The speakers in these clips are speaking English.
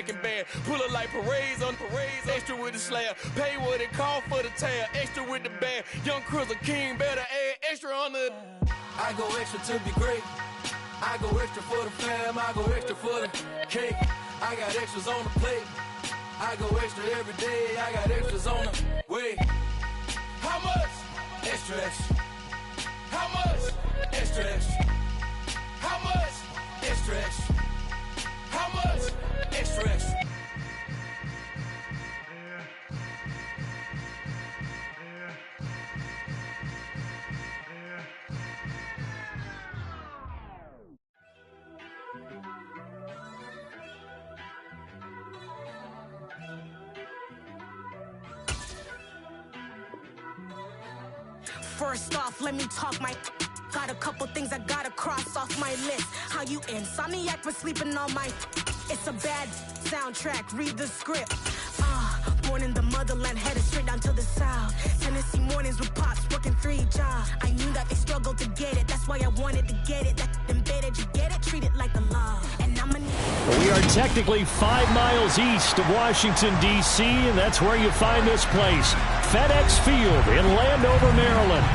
marching band. Pull up like parades on parades. Extra with the slayer. Pay what it call for the tail. Extra with the band. Young Cruz a king. Better add extra on the. I go extra to be great. I go extra for the fam. I go extra for the cake. I got extras on the plate. I go extra every day. I got extras on the way. How much? Extra, extra. How much? Extra, extra. How much? Extra, extra. How much? Extra, extra. First off, let me talk my. Got a couple things I gotta cross off my list. How you insomniac for sleeping on my. It's a bad soundtrack, read the script. Born in the motherland, headed straight down to the south. Tennessee mornings with pops, working 3 jobs. I knew that they struggled to get it, that's why I wanted to get it. That embedded, you get it, treat it like a law. And I'm We are technically 5 miles east of Washington, D.C., and that's where you find this place, FedEx Field in Landover, Maryland.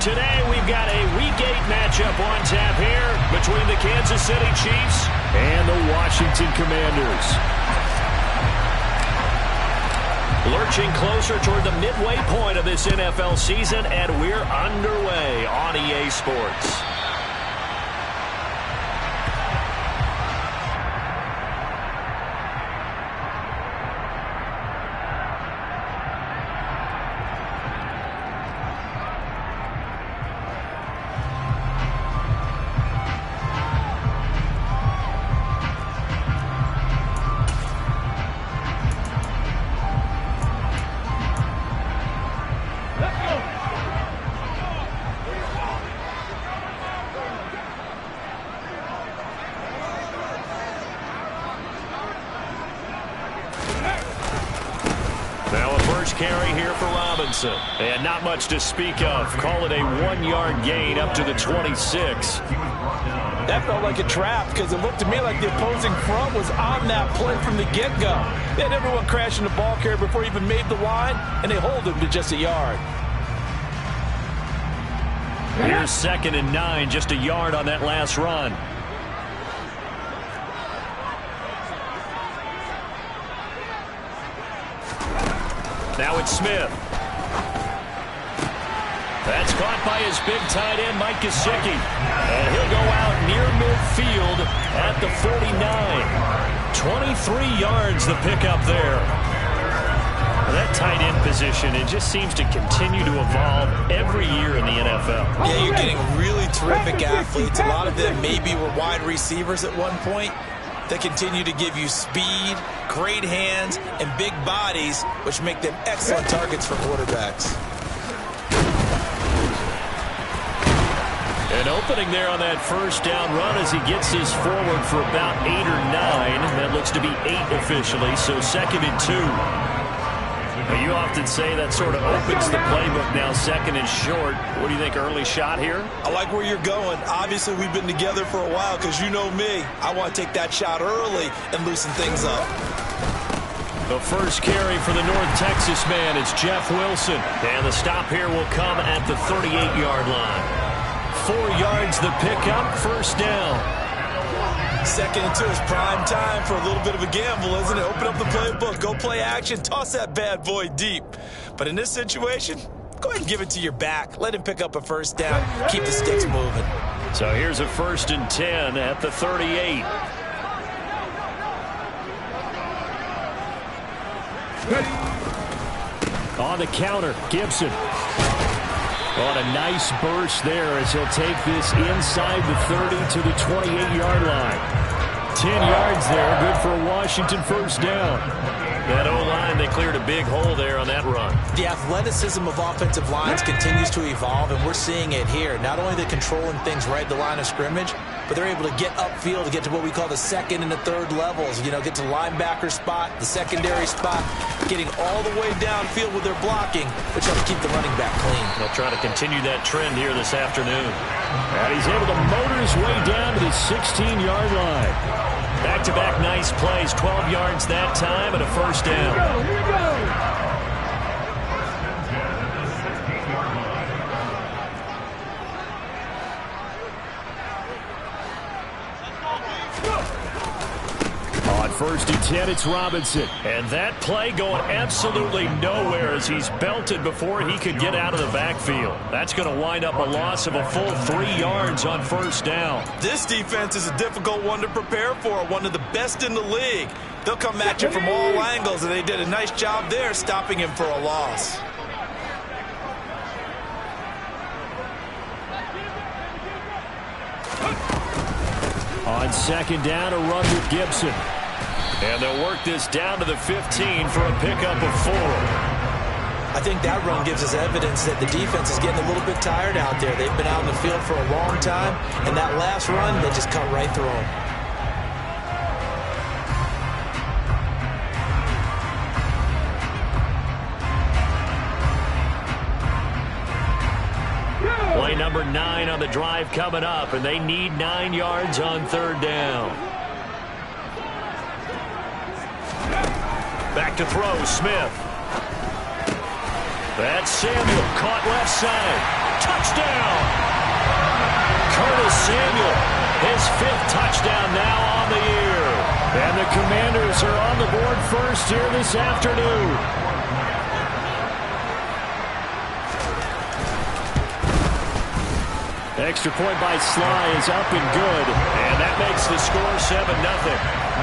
Today we've got a Week 8 matchup on tap here between the Kansas City Chiefs and the Washington Commanders. Lurching closer toward the midway point of this NFL season, and we're underway on EA Sports. Carry here for Robinson. And not much to speak of. Call it a 1-yard gain up to the 26. That felt like a trap because it looked to me like the opposing front was on that play from the get-go. They had everyone crashing the ball carrier before he even made the line, and they hold him to just a yard. Here's 2nd and 9, just a yard on that last run. Now it's Smith. That's caught by his big tight end, Mike Gesicki. And he'll go out near midfield at the 49. 23 yards the pickup there. That tight end position, it just seems to continue to evolve every year in the NFL. Yeah, you're getting really terrific athletes. A lot of them maybe were wide receivers at one point. That continue to give you speed, great hands, and big bodies, which make them excellent targets for quarterbacks. An opening there on that first down run as he gets this forward for about 8 or 9. That looks to be 8 officially, so 2nd and 2. Well, you often say that sort of opens the playbook now, 2nd and short. What do you think, early shot here? I like where you're going. Obviously, we've been together for a while because you know me. I want to take that shot early and loosen things up. The first carry for the North Texas man is Jeff Wilson. And the stop here will come at the 38-yard line. 4 yards the pickup, first down. 2nd and 2 is prime time for a little bit of a gamble, isn't it? Open up the playbook, go play action, toss that bad boy deep. But in this situation, go ahead and give it to your back. Let him pick up a first down. Keep the sticks moving. So here's a 1st and 10 at the 38. On the counter, Gibson. On a nice burst there as he'll take this inside the 30 to the 28-yard line. 10 yards there, good for a Washington first down. That O-line, they cleared a big hole there on that run. The athleticism of offensive lines continues to evolve, and we're seeing it here. Not only they're controlling things right at the line of scrimmage, but they're able to get upfield to get to what we call the 2nd and the 3rd levels. You know, get to linebacker spot, the secondary spot, getting all the way downfield with their blocking, which helps keep the running back clean. They'll try to continue that trend here this afternoon. And he's able to motor his way down to the 16-yard line. Back-to-back nice plays, 12 yards that time and a first down. Here we go. On 1st and 10, it's Robinson. And that play going absolutely nowhere as he's belted before he could get out of the backfield. That's going to wind up a loss of a full 3 yards on first down. This defense is a difficult one to prepare for, one of the best in the league. They'll come at you from all angles, and they did a nice job there stopping him for a loss. On 2nd down, a run with Gibson. And they'll work this down to the 15 for a pickup of 4. I think that run gives us evidence that the defense is getting a little bit tired out there. They've been out in the field for a long time, and that last run, they just cut right through them. Play number 9 on the drive coming up, and they need 9 yards on 3rd down. Back to throw, Smith. That's Samuel, caught left side. Touchdown! Curtis Samuel, his 5th touchdown now on the year. And the Commanders are on the board first here this afternoon. Extra point by Sly is up and good. And that makes the score 7-0.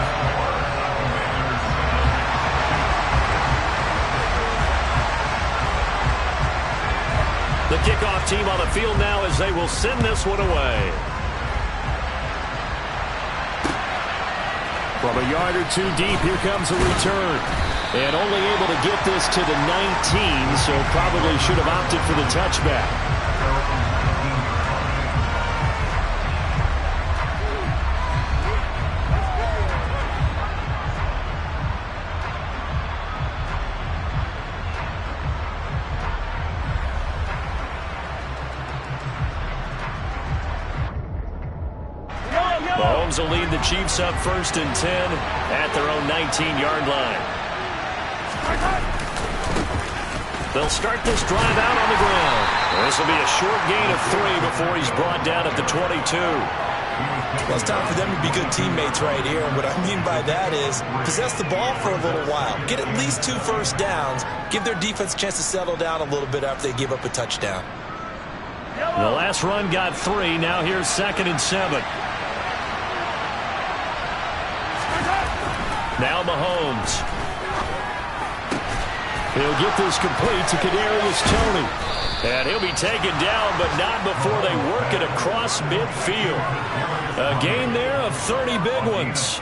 The kickoff team on the field now as they will send this one away. From a yard or 2 deep, here comes a return. And only able to get this to the 19, so probably should have opted for the touchback. Mahomes will lead the Chiefs up 1st and 10 at their own 19-yard line. They'll start this drive out on the ground. This will be a short gain of 3 before he's brought down at the 22. Well, it's time for them to be good teammates right here. And what I mean by that is possess the ball for a little while. Get at least 2 first downs. Give their defense a chance to settle down a little bit after they give up a touchdown. The last run got 3. Now here's 2nd and 7. Now Mahomes. He'll get this complete to Kadarius Toney. And he'll be taken down, but not before they work it across midfield. A gain there of 30 big ones.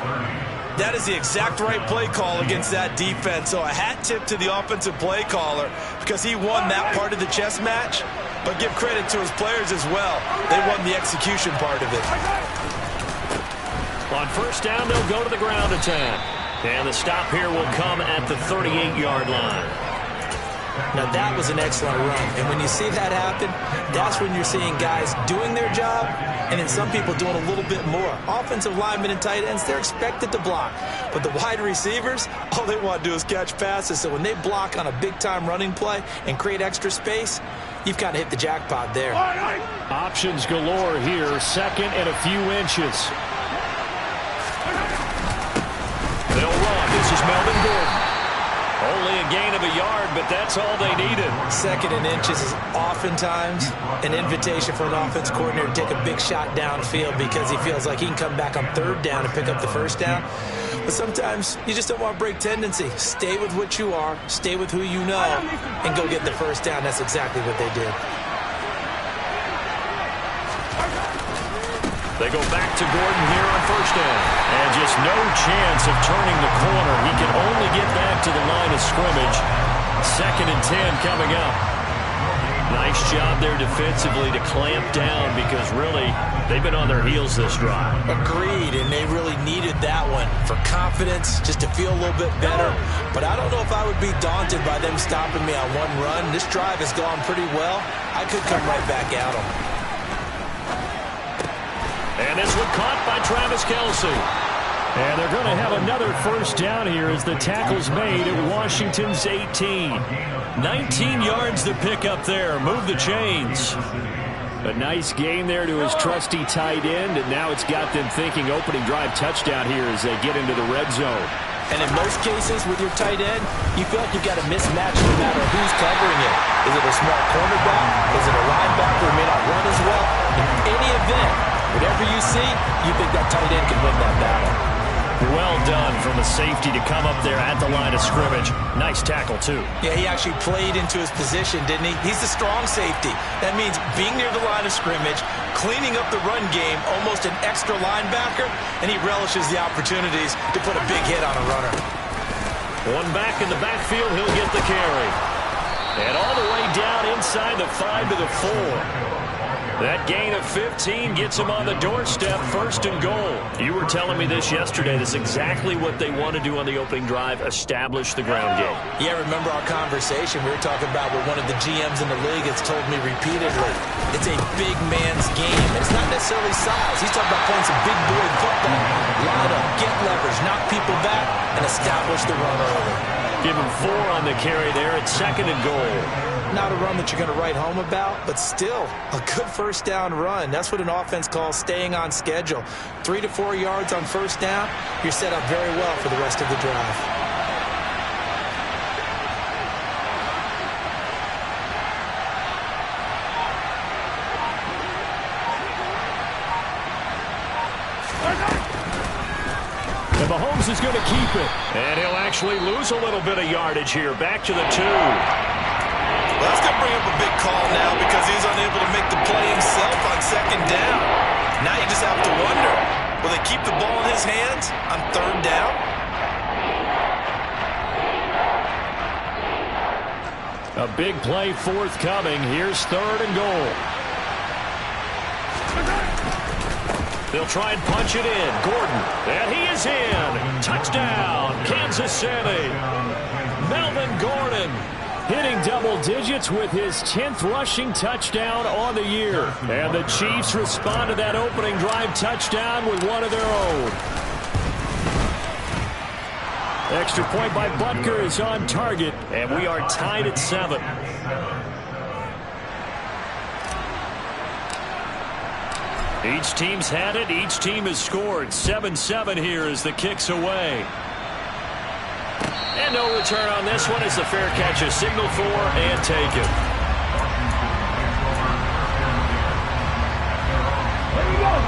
That is the exact right play call against that defense. So a hat tip to the offensive play caller because he won that part of the chess match. But give credit to his players as well. They won the execution part of it. On 1st down, they'll go to the ground attack. And the stop here will come at the 38-yard line. Now, that was an excellent run. And when you see that happen, that's when you're seeing guys doing their job and then some people doing a little bit more. Offensive linemen and tight ends, they're expected to block. But the wide receivers, all they want to do is catch passes. So when they block on a big-time running play and create extra space, you've kind of hit the jackpot there. Options galore here. 2nd and a few inches. They'll run. This is Melvin Gordon. Only a gain of a yard, but that's all they needed. 2nd and inches is oftentimes an invitation for an offense coordinator to take a big shot downfield because he feels like he can come back on 3rd down and pick up the 1st down. But sometimes you just don't want to break tendency. Stay with what you are, stay with who you know, and go get the 1st down. That's exactly what they did. They go back to Gordon here on 1st down. And just no chance of turning the corner. He can only get back to the line of scrimmage. 2nd and 10 coming up. Nice job there defensively to clamp down because really they've been on their heels this drive. Agreed, and they really needed that one for confidence, just to feel a little bit better. But I don't know if I would be daunted by them stopping me on one run. This drive has gone pretty well. I could come right back at them. And this one caught by Travis Kelce. And they're going to have another first down here as the tackle's made at Washington's 18. 19 yards to pick up there. Move the chains. A nice gain there to his trusty tight end, and now it's got them thinking opening drive touchdown here as they get into the red zone. And in most cases with your tight end, you feel like you've got a mismatch no matter who's covering it. Is it a small cornerback? Is it a linebacker who may not run as well? In any event, whatever you see, you think that tight end can win that battle. Well done from the safety to come up there at the line of scrimmage. Nice tackle, too. Yeah, he actually played into his position, didn't he? He's the strong safety. That means being near the line of scrimmage, cleaning up the run game, almost an extra linebacker, and he relishes the opportunities to put a big hit on a runner. One back in the backfield, he'll get the carry. And all the way down inside the 5 to the 4. That gain of 15 gets him on the doorstep, first and goal. You were telling me this yesterday. That's exactly what they want to do on the opening drive, establish the ground game. Yeah, remember our conversation we were talking about with one of the GMs in the league has told me repeatedly. It's a big man's game. It's not necessarily size. He's talking about playing some big boy football. Line up, get leverage, knock people back, and establish the run early. Give him 4 on the carry there at second and goal. Not a run that you're going to write home about, but still a good first down run. That's what an offense calls staying on schedule. 3 to 4 yards on first down, you're set up very well for the rest of the drive. And Mahomes is going to keep it. And he'll actually lose a little bit of yardage here. Back to the 2. Well, that's going to bring up a big call now because he's unable to make the play himself on second down. Now you just have to wonder, will they keep the ball in his hands on third down? A big play forthcoming. Here's third and goal. They'll try and punch it in. Gordon, and he is in. Touchdown, Kansas City. Melvin Gordon hitting double digits with his 10th rushing touchdown on the year. And the Chiefs respond to that opening drive touchdown with one of their own. Extra point by Butker is on target, and we are tied at 7. Each team's had it. Each team has scored. 7-7 here as the kick's away. And no return on this one as the fair catch is signaled for and taken.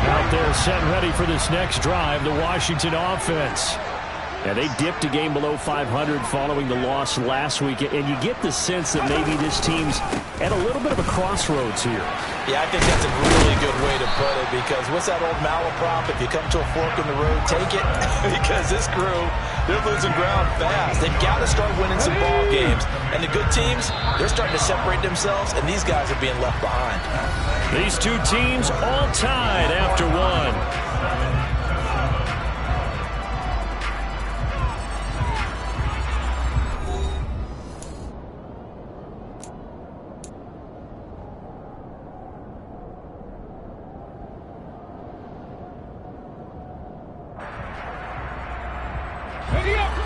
Out there set ready for this next drive, the Washington offense. Yeah, they dipped a game below 500 following the loss last week, and you get the sense that maybe this team's at a little bit of a crossroads here. Yeah, I think that's a really good way to put it because what's that old malaprop? If you come to a fork in the road, take it. Because this crew, they're losing ground fast. They've got to start winning some ball games. And the good teams, they're starting to separate themselves, and these guys are being left behind. These two teams all tied after one.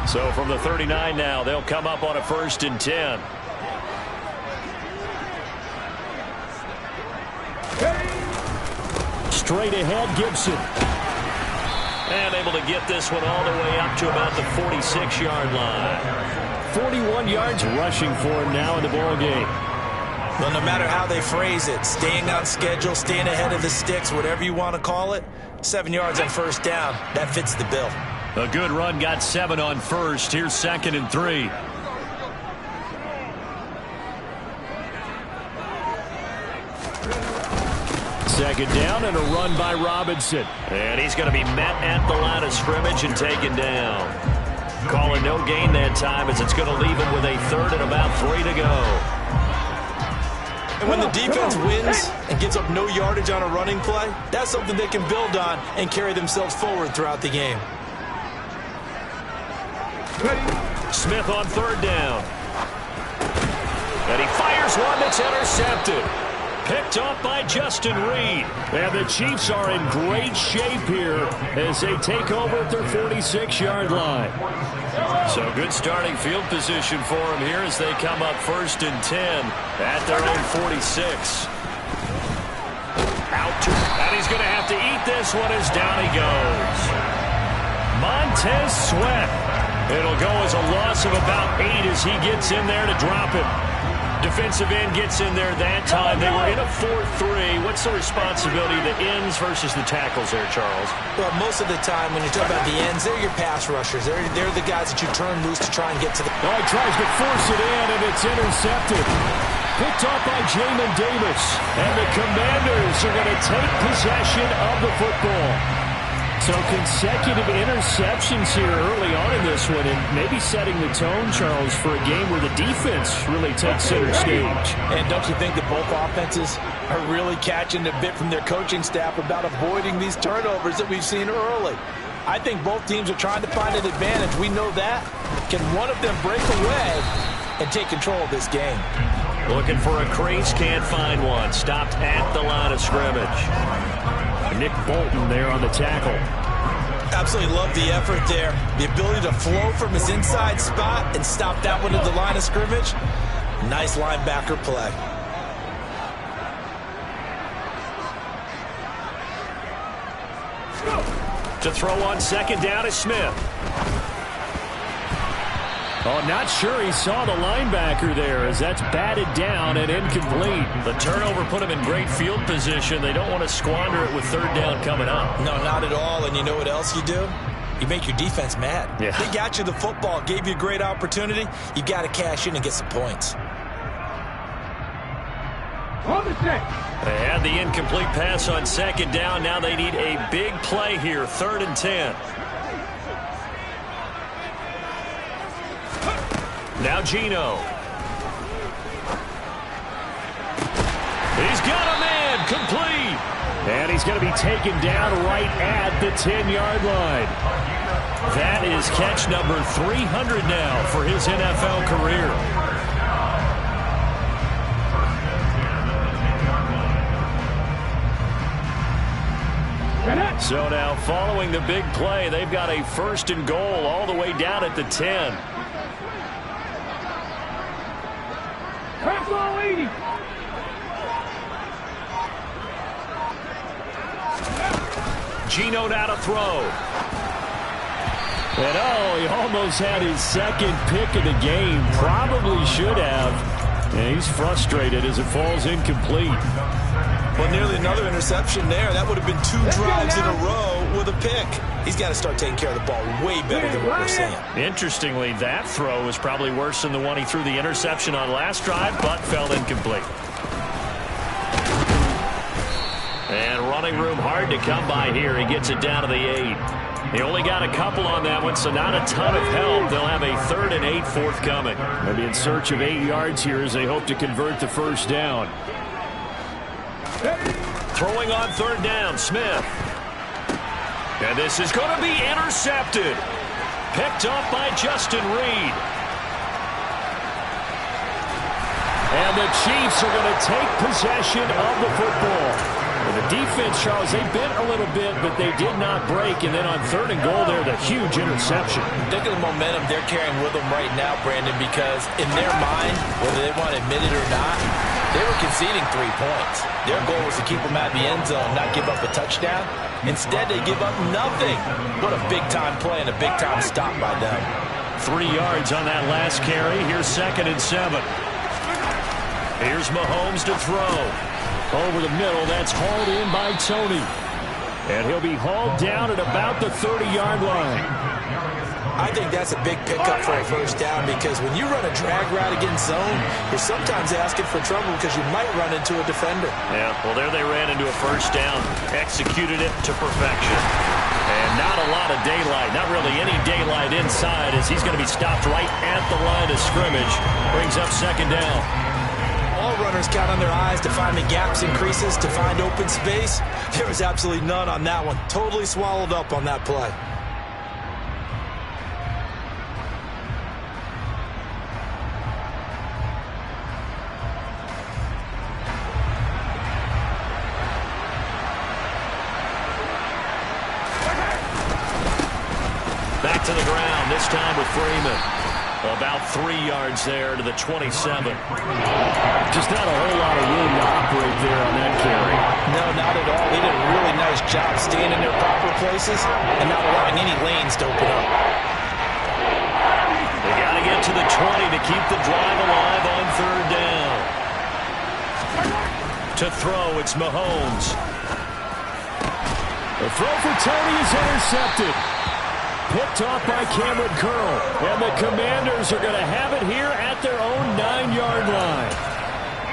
So from the 39 now, they'll come up on a 1st and 10. Straight ahead, Gibson. And able to get this one all the way up to about the 46-yard line. 41 yards rushing for him now in the ball game. Well, no matter how they phrase it, staying on schedule, staying ahead of the sticks, whatever you want to call it, 7 yards on first down, that fits the bill. A good run, got 7 on first. Here's 2nd and 3. Second down and a run by Robinson. And he's going to be met at the line of scrimmage and taken down. Calling no gain that time as it's going to leave him with a 3rd and about 3 to go. And when the defense wins and gets up no yardage on a running play, that's something they can build on and carry themselves forward throughout the game. Smith on 3rd down. And he fires one that's intercepted. Picked up by Justin Reed. And the Chiefs are in great shape here as they take over at their 46-yard line. So good starting field position for them here as they come up 1st and 10 at their own 46. And he's going to have to eat this one as down he goes. Montez Sweat. It'll go as a loss of about 8 as he gets in there to drop it. Defensive end gets in there that time. They were in a 4-3. What's the responsibility of the ends versus the tackles there, Charles? Well, most of the time when you talk about the ends, they're your pass rushers. They're the guys that you turn loose to try and get to the... Oh, he tries to force it in, and it's intercepted. Picked up by Jamin Davis. And the Commanders are going to take possession of the football. So consecutive interceptions here early on in this one, and maybe setting the tone, Charles, for a game where the defense really takes center stage. And don't you think that both offenses are really catching a bit from their coaching staff about avoiding these turnovers that we've seen early? I think both teams are trying to find an advantage. We know that. Can one of them break away and take control of this game? Looking for a crease, can't find one. Stopped at the line of scrimmage. Nick Bolton there on the tackle. Absolutely love the effort there. The ability to flow from his inside spot and stop that one at the line of scrimmage. Nice linebacker play. To throw on 2nd down is Smith. Oh, not sure he saw the linebacker there as that's batted down and incomplete. The turnover put him in great field position. They don't want to squander it with 3rd down coming up. No, not at all. And you know what else you do? You make your defense mad. Yeah. They got you the football, gave you a great opportunity. You got to cash in and get some points. They had the incomplete pass on 2nd down. Now they need a big play here, 3rd and 10. Now Gino. He's got a man, complete. And he's going to be taken down right at the 10-yard line. That is catch number 300 now for his NFL career. So now following the big play, they've got a 1st and goal all the way down at the 10. Gino now to throw. And oh, he almost had his 2nd pick of the game. Probably should have. And he's frustrated as it falls incomplete. Well, nearly another interception there. That would have been 2 drives in a row with a pick. He's got to start taking care of the ball way better than what we're seeing. Interestingly, that throw was probably worse than the one he threw the interception on last drive, but fell incomplete. And running room hard to come by here. He gets it down to the 8. He only got a couple on that one, so not a ton of help. They'll have a 3rd and 8 forthcoming. They'll be in search of 8 yards here as they hope to convert the 1st down. Throwing on 3rd down, Smith. And this is going to be intercepted. Picked up by Justin Reed. And the Chiefs are going to take possession of the football. And the defense, Charles, they bent a little bit, but they did not break. And then on 3rd and goal there, the huge interception. Look at the momentum they're carrying with them right now, Brandon, because in their mind, whether they want to admit it or not, they were conceding 3 points. Their goal was to keep them out of the end zone, not give up a touchdown. Instead, they give up nothing. What a big-time play and a big-time stop by them. 3 yards on that last carry. Here's 2nd and 7. Here's Mahomes to throw. Over the middle, that's hauled in by Tony. And he'll be hauled down at about the 30-yard line. I think that's a big pickup for a 1st down because when you run a drag route against zone, you're sometimes asking for trouble because you might run into a defender. Yeah, well, there they ran into a 1st down. Executed it to perfection. And not a lot of daylight, not really any daylight inside as he's going to be stopped right at the line of scrimmage. Brings up 2nd down. All runners count on their eyes to find the gaps and creases, to find open space. There was absolutely none on that one. Totally swallowed up on that play. this time with Freeman. About 3 yards there to the 27. Just not a whole lot of room to operate there on that carry. No, not at all. They did a really nice job staying in their proper places and not allowing any lanes to open up. They got to get to the 20 to keep the drive alive on third down. To throw, it's Mahomes. The throw for Tony is intercepted. Picked off by Cameron Curl. And the Commanders are going to have it here at their own 9-yard line.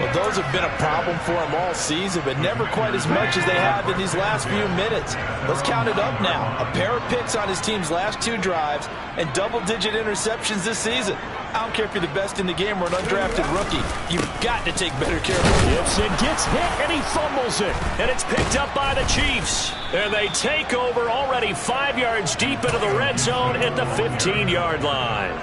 Well, those have been a problem for them all season, but never quite as much as they have in these last few minutes. Let's count it up now. A pair of picks on his team's last 2 drives and double-digit interceptions this season. I don't care if you're the best in the game or an undrafted rookie. You've got to take better care of him. Gibson gets hit, and he fumbles it. And it's picked up by the Chiefs. And they take over already 5 yards deep into the red zone at the 15-yard line.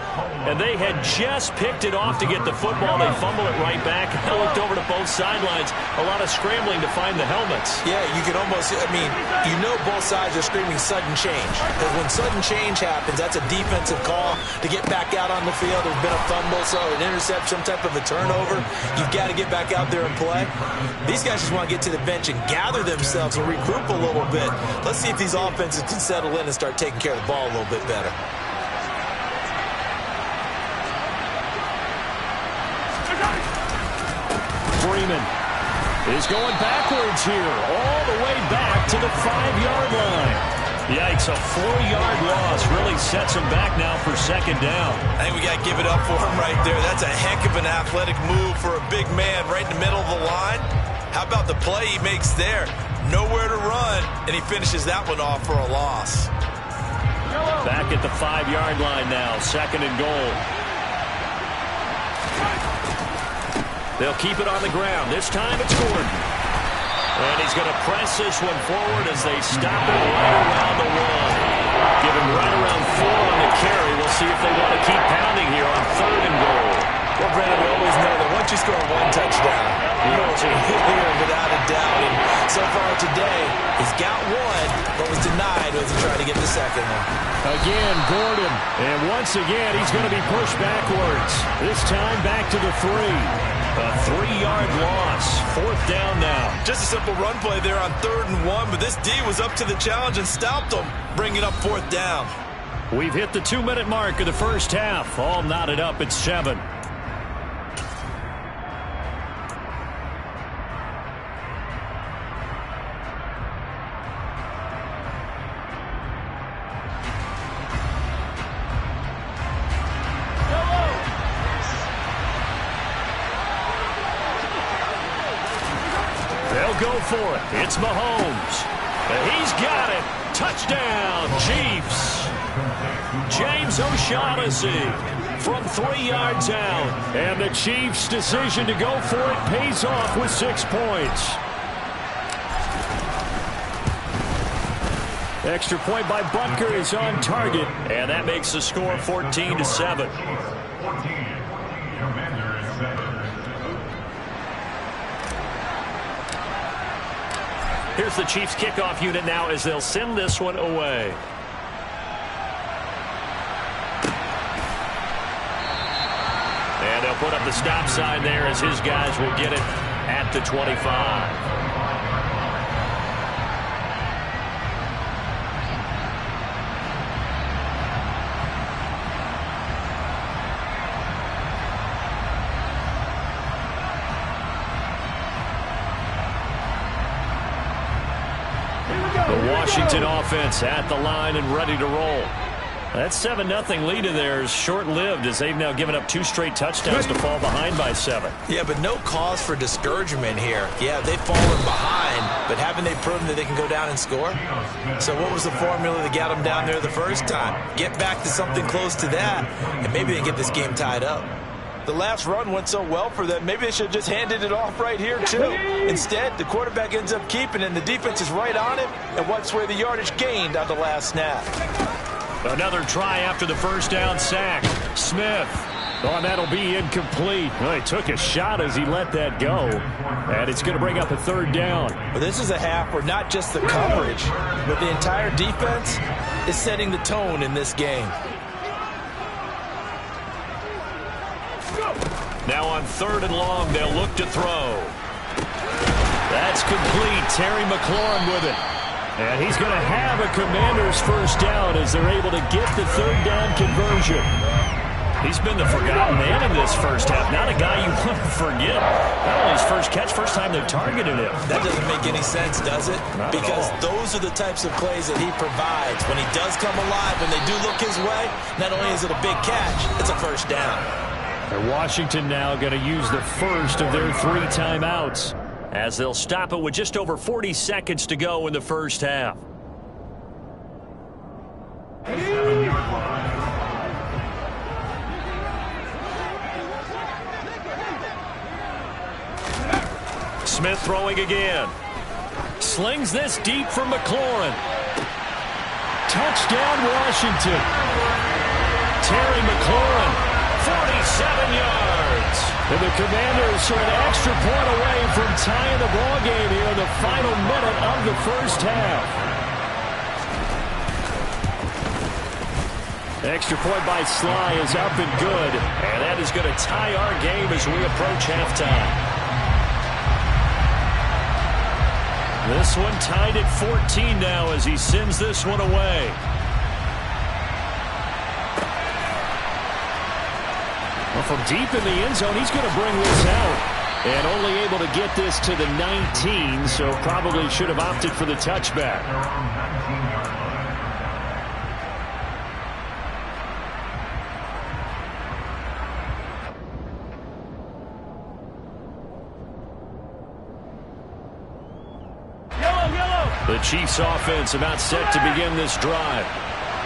And they had just picked it off to get the football. They fumble it right back. I looked over to both sidelines. A lot of scrambling to find the helmets. Yeah, you can almost, you know both sides are screaming sudden change. Because when sudden change happens, that's a defensive call to get back out on the field. There's been a fumble, so an interception, some type of a turnover. You've got to get back out there and play. These guys just want to get to the bench and gather themselves and regroup a little bit. Let's see if these offenses can settle in and start taking care of the ball a little bit better. Freeman is going backwards here, all the way back to the 5-yard line. Yikes, a 4-yard loss really sets him back now for second down. I think we got to give it up for him right there. That's a heck of an athletic move for a big man right in the middle of the line. How about the play he makes there? Nowhere to run, and he finishes that one off for a loss. Back at the 5-yard line now, second and goal. They'll keep it on the ground. This time it's Gordon. And he's going to press this one forward as they stop it right around the 1. Give him right around 4 on the carry. We'll see if they want to keep pounding here on third and goal. Well, Brandon, we always know that once you score 1 touchdown, you're here without a doubt. And so far today, he's got 1, but was denied as he tried to get the second one. Again, Gordon. And once again, he's going to be pushed backwards. This time back to the 3. A 3-yard loss. Fourth down now. Just a simple run play there on third and 1, but this D was up to the challenge and stopped him, bringing up fourth down. We've hit the 2-minute mark of the first half. All knotted up at 7. Go for it. It's Mahomes. He's got it. Touchdown, Chiefs. James O'Shaughnessy from 3 yards out. And the Chiefs' decision to go for it pays off with 6 points. Extra point by Butker is on target. And that makes the score 14-7. Here's the Chiefs kickoff unit now as they'll send this one away. And they'll put up the stop sign there as his guys will get it at the 25. The Washington offense at the line and ready to roll. That 7-0 lead of theirs short-lived as they've now given up 2 straight touchdowns to fall behind by 7. Yeah, but no cause for discouragement here. Yeah, they've fallen behind, but haven't they proven that they can go down and score? So what was the formula that got them down there the first time? Get back to something close to that, and maybe they can get this game tied up. The last run went so well for them, maybe they should have just handed it off right here, too. Instead, the quarterback ends up keeping it, and the defense is right on him, and wipes away the yardage gained on the last snap. Another try after the first down sack. Smith. Oh, that'll be incomplete. Well, he took a shot as he let that go. And it's going to bring up a third down. But this is a half where not just the coverage, but the entire defense is setting the tone in this game. Now on 3rd and long, they'll look to throw. That's complete. Terry McLaurin with it. And he's going to have a Commanders first down as they're able to get the 3rd down conversion. He's been the forgotten man in this first half. Not a guy you want to forget. Not only his first catch, first time they've targeted him. That doesn't make any sense, does it? Not because at all. Those are the types of plays that he provides. When he does come alive, when they do look his way, not only is it a big catch, it's a first down. And Washington now going to use the first of their 3 timeouts as they'll stop it with just over 40 seconds to go in the first half. Smith throwing again. Slings this deep for McLaurin. Touchdown, Washington. Terry McLaurin, 47 yards. And the Commanders are an extra point away from tying the ball game here in the final minute of the first half. Extra point by Sly is up and good. And that is going to tie our game as we approach halftime. This one tied at 14 now as he sends this one away. Well, from deep in the end zone, he's going to bring this out. And only able to get this to the 19, so probably should have opted for the touchback. The Chiefs offense about set to begin this drive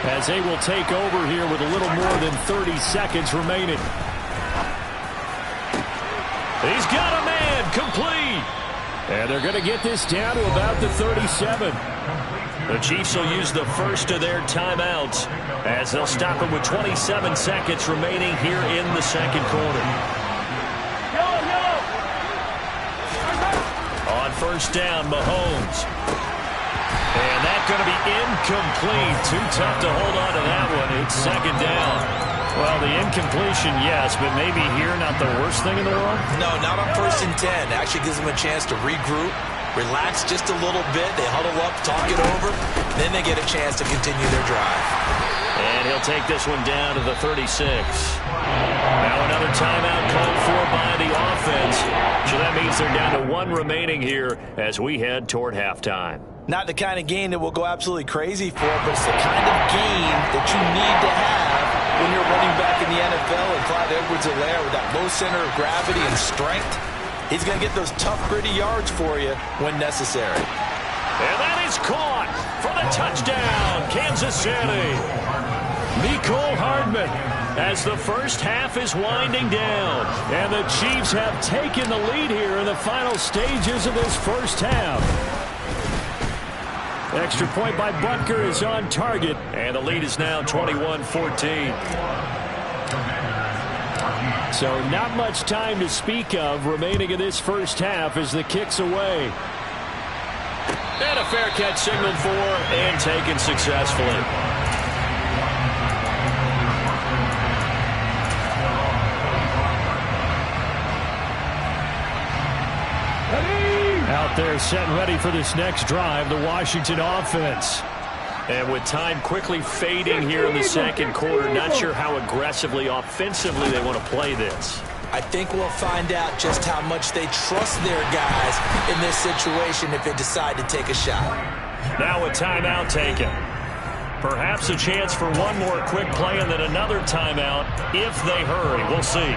as they will take over here with a little more than 30 seconds remaining. He's got a man complete. And they're going to get this down to about the 37. The Chiefs will use the first of their timeouts as they'll stop it with 27 seconds remaining here in the second quarter. On first down, Mahomes. And that's going to be incomplete. Too tough to hold on to that one. It's second down. Well, the incompletion, yes, but maybe here not the worst thing in the world? No, not on 1st and 10. Actually gives them a chance to regroup, relax just a little bit. They huddle up, talk it over. Then they get a chance to continue their drive. And he'll take this one down to the 36. Now another timeout called for by the offense. So that means they're down to 1 remaining here as we head toward halftime. Not the kind of game that we'll go absolutely crazy for, but it's the kind of game that you need to have when you're running back in the NFL. And Clyde Edwards-Helaire with that low center of gravity and strength, he's going to get those tough, gritty yards for you when necessary. And that is caught for the touchdown, Kansas City. Mecole Hardman as the first half is winding down. And the Chiefs have taken the lead here in the final stages of this first half. Extra point by Butker is on target, and the lead is now 21-14. So not much time to speak of remaining in this first half as the kick's away. And a fair catch signaled for and taken successfully. Out there set and ready for this next drive, the Washington offense. And with time quickly fading here in the second quarter, not sure how aggressively, offensively they want to play this. I think we'll find out just how much they trust their guys in this situation if they decide to take a shot. Now a timeout taken. Perhaps a chance for one more quick play and then another timeout if they hurry. We'll see.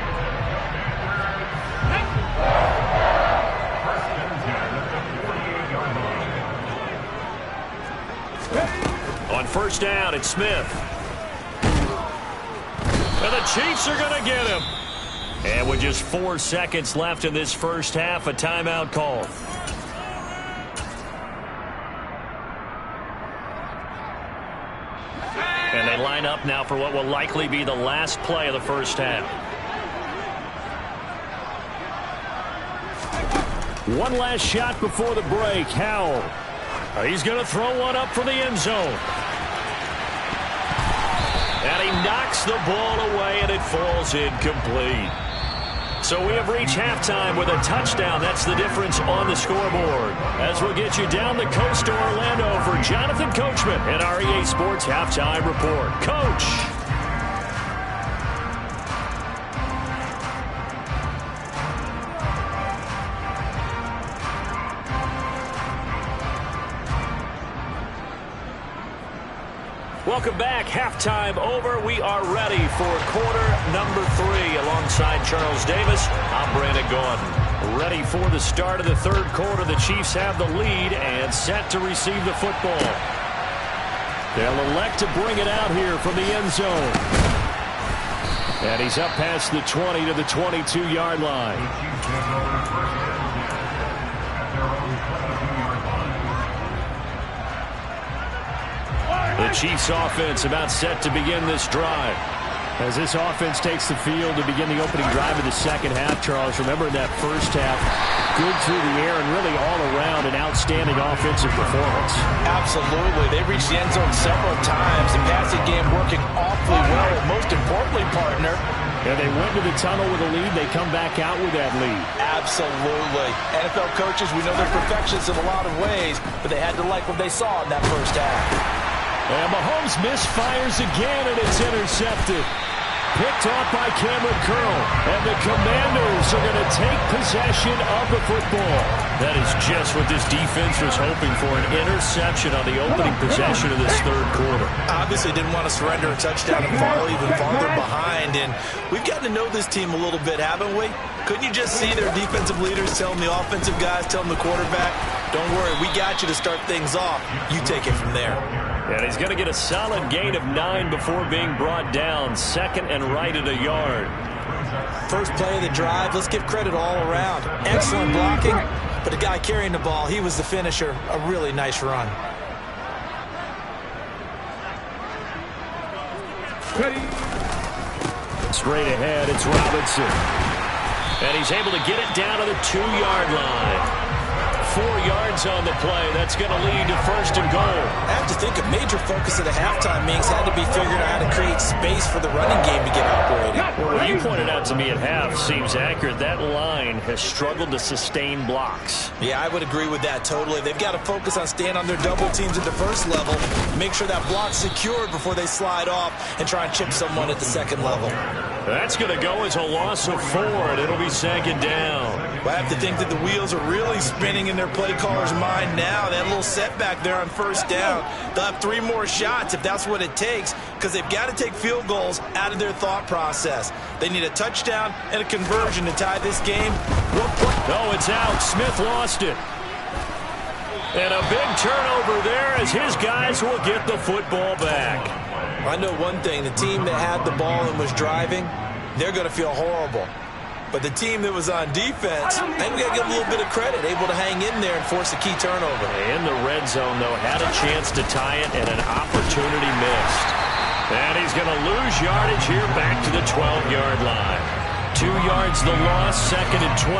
On first down, it's Smith. And the Chiefs are going to get him. And with just 4 seconds left in this first half, a timeout call. And they line up now for what will likely be the last play of the first half. One last shot before the break. Howell. He's going to throw one up for the end zone. And he knocks the ball away, and it falls incomplete. So we have reached halftime with a touchdown. That's the difference on the scoreboard. As we'll get you down the coast to Orlando for Jonathan Coachman and our EA Sports Halftime Report. Coach. Welcome back. Halftime over. We are ready for quarter number 3. Alongside Charles Davis, I'm Brandon Gordon. Ready for the start of the third quarter. The Chiefs have the lead and set to receive the football. They'll elect to bring it out here from the end zone. And he's up past the 20 to the 22-yard line. The Chiefs offense about set to begin this drive. As this offense takes the field to begin the opening drive of the second half, Charles, remember that first half, good through the air and really all around an outstanding offensive performance. Absolutely. They reached the end zone several times. The passing game working awfully well. And most importantly, partner, and they went to the tunnel with a lead. They come back out with that lead. Absolutely. NFL coaches, we know they're perfectionists in a lot of ways, but they had to like what they saw in that first half. And Mahomes misfires again, and it's intercepted. Picked off by Cameron Curl. And the Commanders are going to take possession of the football. That is just what this defense was hoping for, an interception on the opening possession of this third quarter. Obviously didn't want to surrender a touchdown and fall even farther behind. And we've gotten to know this team a little bit, haven't we? Couldn't you just see their defensive leaders telling the offensive guys, telling the quarterback, don't worry, we got you to start things off. You take it from there. And he's going to get a solid gain of 9 before being brought down. Second and right at a yard. First play of the drive, let's give credit all around. Excellent blocking, but the guy carrying the ball, he was the finisher. A really nice run. Straight ahead, it's Robinson. And he's able to get it down to the 2-yard line. 4 yards on the play. That's going to lead to first and goal. I have to think a major focus of the halftime meetings had to be figuring out how to create space for the running game to get operating. Well, what you pointed out to me at half seems accurate. That line has struggled to sustain blocks. Yeah, I would agree with that totally. They've got to focus on staying on their double teams at the first level, make sure that block's secured before they slide off and try and chip someone at the second level. That's going to go as a loss of 4, and it'll be second down. Well, I have to think that the wheels are really spinning in their play caller's mind now. That little setback there on first down. They'll have 3 more shots if that's what it takes, because they've got to take field goals out of their thought process. They need a touchdown and a conversion to tie this game. No, it's out. Smith lost it. And a big turnover there as his guys will get the football back. I know one thing. The team that had the ball and was driving, they're going to feel horrible. But the team that was on defense, I think we got to give a little bit of credit, able to hang in there and force a key turnover. In the red zone, though, had a chance to tie it and an opportunity missed. And he's going to lose yardage here back to the 12-yard line. 2 yards the loss, second and 12.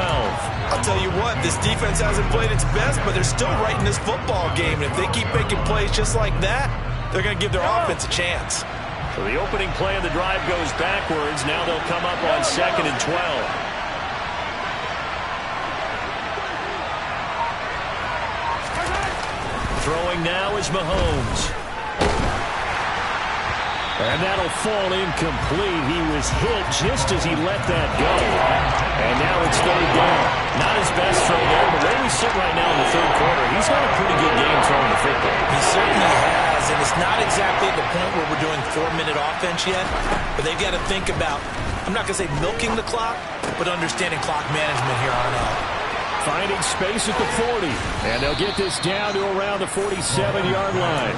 I'll tell you what, this defense hasn't played its best, but they're still right in this football game. And if they keep making plays just like that, they're going to give their offense a chance. So the opening play of the drive goes backwards. Now they'll come up on second and 12. Throwing now is Mahomes. And that'll fall incomplete. He was hit just as he let that go. And now it's third down. Not his best throw there, but where we sit right now in the third quarter, he's had a pretty good game throwing the football. He certainly has, and it's not exactly at the point where we're doing 4-minute offense yet, but they've got to think about, I'm not going to say milking the clock, but understanding clock management here on out. Finding space at the 40, and they'll get this down to around the 47-yard line.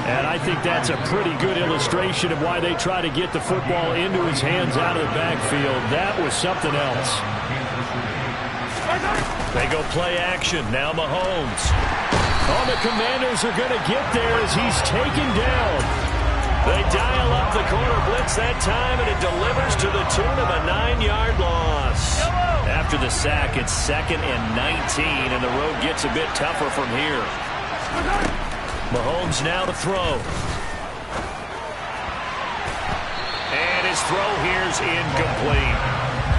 And I think that's a pretty good illustration of why they try to get the football into his hands out of the backfield. That was something else. They go play action. Now Mahomes. Oh, the Commanders are going to get there as he's taken down. They dial up the corner blitz that time, and it delivers to the tune of a 9-yard loss. After the sack, it's second and 19, and the road gets a bit tougher from here. Mahomes now to throw. And his throw here's incomplete.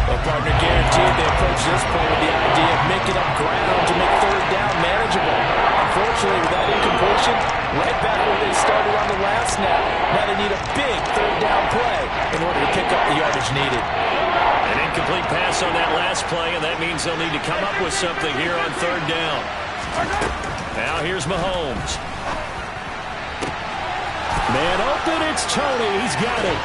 Well, partner, guaranteed they approach this point with the idea of making up ground to make third down manageable. Unfortunately, with that incompletion, right back where they started on the last snap. Now they need a big third down play in order to pick up the yardage needed. An incomplete pass on that last play, and that means they'll need to come up with something here on third down. Now here's Mahomes. Man open, it's Tony. He's got it.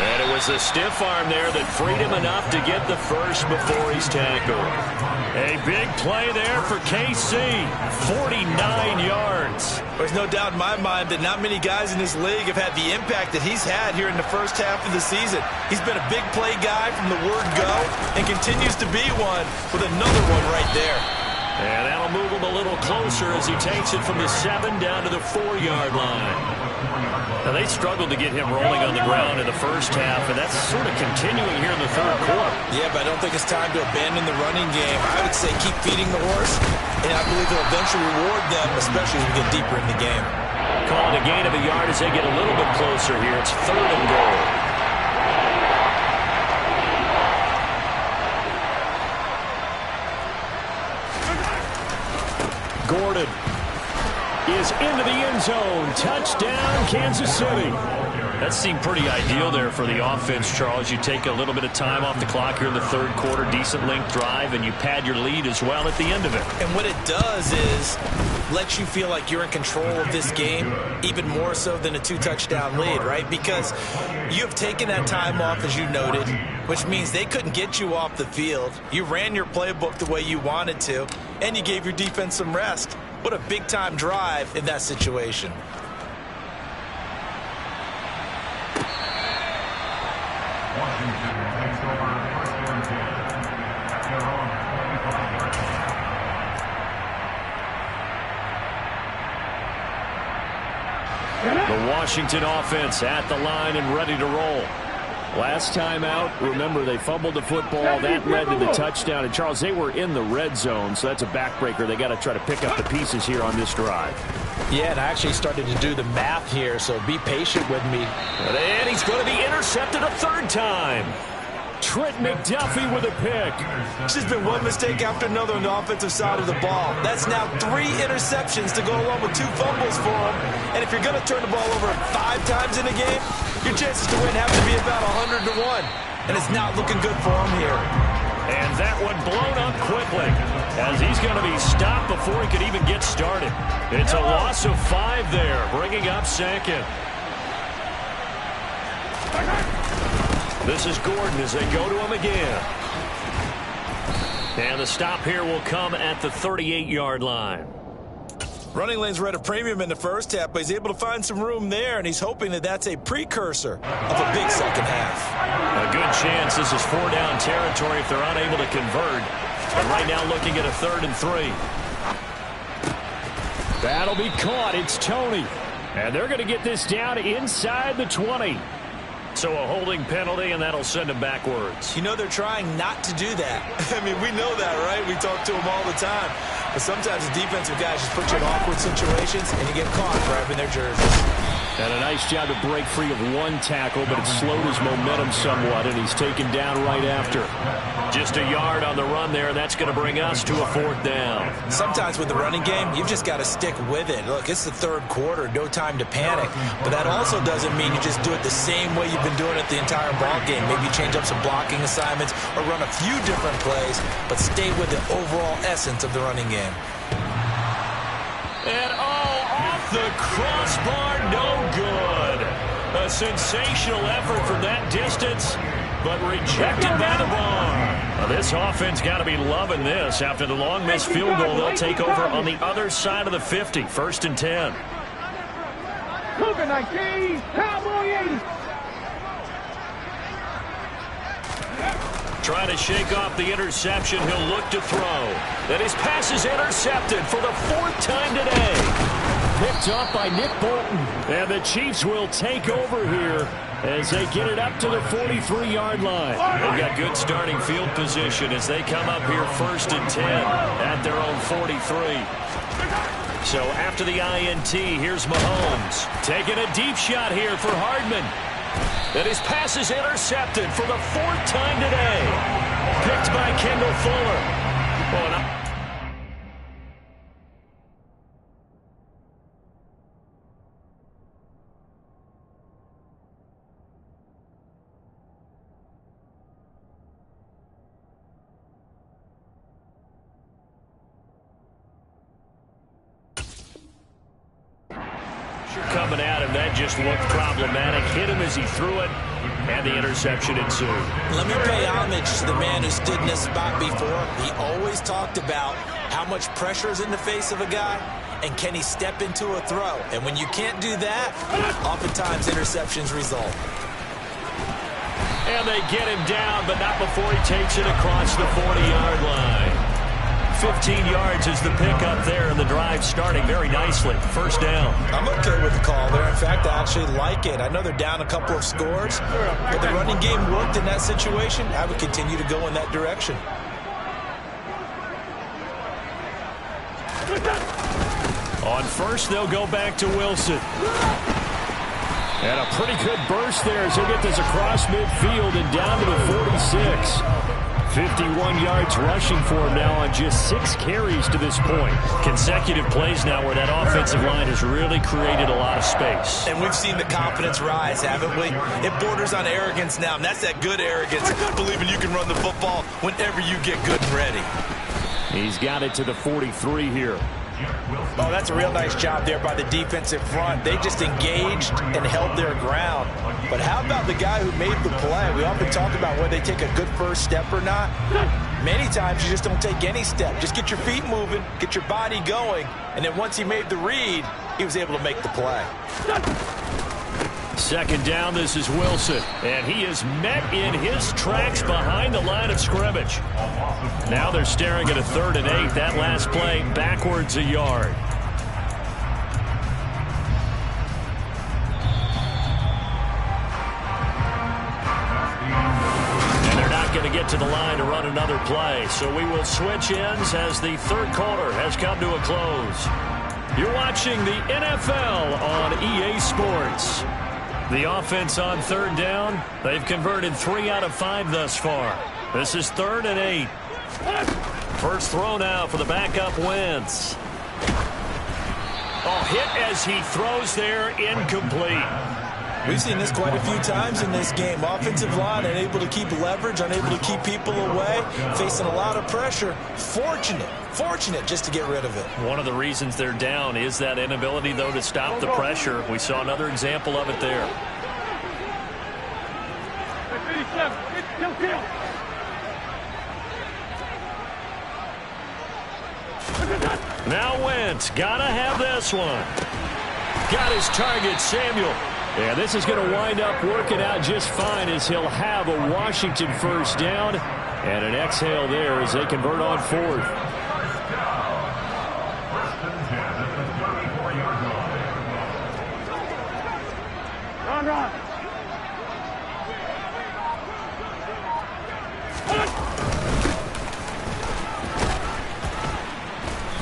And it was the stiff arm there that freed him enough to get the first before he's tackled. A big play there for KC. 49 yards. There's no doubt in my mind that not many guys in this league have had the impact that he's had here in the first half of the season. He's been a big play guy from the word go and continues to be one with another one right there. And that'll move him a little closer as he takes it from the 7 down to the 4-yard line. Now, they struggled to get him rolling on the ground in the first half, and that's sort of continuing here in the third quarter. Yeah, but I don't think it's time to abandon the running game. I would say keep feeding the horse, and I believe they'll eventually reward them, especially as we get deeper in the game. Calling a gain of a yard as they get a little bit closer here. It's 3rd and goal. Gordon is into the end zone. Touchdown, Kansas City. That seemed pretty ideal there for the offense, Charles. You take a little bit of time off the clock here in the third quarter, decent length drive, and you pad your lead as well at the end of it. And what it does is lets you feel like you're in control of this game, even more so than a 2-touchdown lead, right? Because you have taken that time off, as you noted, which means they couldn't get you off the field. You ran your playbook the way you wanted to, and you gave your defense some rest. What a big-time drive in that situation. The Washington offense at the line and ready to roll. Last time out, remember, they fumbled the football. That led to the touchdown. And, Charles, they were in the red zone, so that's a backbreaker. They got to try to pick up the pieces here on this drive. Yeah, and I actually started to do the math here, so be patient with me. And he's going to be intercepted a 3rd time. Trent McDuffie with a pick. It's just been one mistake after another on the offensive side of the ball. That's now 3 interceptions to go along with 2 fumbles for him. And if you're going to turn the ball over 5 times in a game, your chances to win have to be about 100 to 1. And it's not looking good for him here. And that one blown up quickly as he's going to be stopped before he could even get started. It's a loss of 5 there, bringing up 2nd. This is Gordon as they go to him again. And the stop here will come at the 38-yard line. Running lanes were at a premium in the first half, but he's able to find some room there, and he's hoping that that's a precursor of a big second half. A good chance this is 4-down territory if they're unable to convert. And right now looking at a 3rd and 3. That'll be caught. It's Tony. And they're going to get this down inside the 20. So a holding penalty, and that'll send him backwards. You know, they're trying not to do that. I mean, we know that, right? We talk to them all the time. But sometimes the defensive guys just put you in awkward situations, and you get caught grabbing their jerseys. And a nice job to break free of 1 tackle, but it slowed his momentum somewhat, and he's taken down right after. Just a yard on the run there, and that's going to bring us to a 4th down. Sometimes with the running game, you've just got to stick with it. Look, it's the third quarter, no time to panic. But that also doesn't mean you just do it the same way you've been doing it the entire ball game. Maybe change up some blocking assignments or run a few different plays, but stay with the overall essence of the running game. And off the crossbar, no good. A sensational effort from that distance, but rejected by the bar. Now, this offense got to be loving this. After the long missed field goal, they'll take over on the other side of the 50, 1st and 10. Cougar 19, Cowboy 80. Trying to shake off the interception. He'll look to throw. Then his pass is intercepted for the 4th time today. Picked off by Nick Bolton. And the Chiefs will take over here as they get it up to the 43-yard line. They've got good starting field position as they come up here 1st and 10 at their own 43. So after the INT, here's Mahomes. Taking a deep shot here for Hardman. And his pass is intercepted for the 4th time today. picked by Kendall Fuller. Coming at him, that just looked problematic. Hit him as he threw it, and the interception ensued. Let me pay homage to the man who stood in this spot before. He always talked about how much pressure is in the face of a guy, and can he step into a throw. And when you can't do that, oftentimes interceptions result. And they get him down, but not before he takes it across the 40-yard line. 15 yards is the pickup there, and the drive starting very nicely. First down. I'm okay with the call there. In fact, I actually like it. I know they're down a couple of scores, but the running game worked in that situation. I would continue to go in that direction. On first, they'll go back to Wilson. And a pretty good burst there as he'll get this across midfield and down to the 46. 51 yards rushing for him now on just 6 carries to this point. Consecutive plays now where that offensive line has really created a lot of space. And we've seen the confidence rise, haven't we? It borders on arrogance now, and that's that good arrogance, believing you can run the football whenever you get good and ready. He's got it to the 43 here. Oh, that's a real nice job there by the defensive front. They just engaged and held their ground. But how about the guy who made the play? We often talk about whether they take a good first step or not. Many times you just don't take any step. Just get your feet moving, get your body going, and then once he made the read, he was able to make the play. Second down, this is Wilson, and he is met in his tracks behind the line of scrimmage. Now they're staring at a 3rd and 8. That last play backwards a yard. And they're not going to get to the line to run another play, so we will switch ends as the third quarter has come to a close. You're watching the NFL on EA Sports. The offense on 3rd down, they've converted 3 out of 5 thus far. This is 3rd and 8. First throw now for the backup Wentz. Oh, hit as he throws there, incomplete. We've seen this quite a few times in this game. Offensive line unable to keep leverage, unable to keep people away, facing a lot of pressure. Fortunate just to get rid of it. One of the reasons they're down is that inability, though, to stop the pressure. We saw another example of it there. Now Wentz, gotta have this one. Got his target, Samuel. Yeah, this is going to wind up working out just fine as he'll have a Washington first down and an exhale there as they convert on 4th.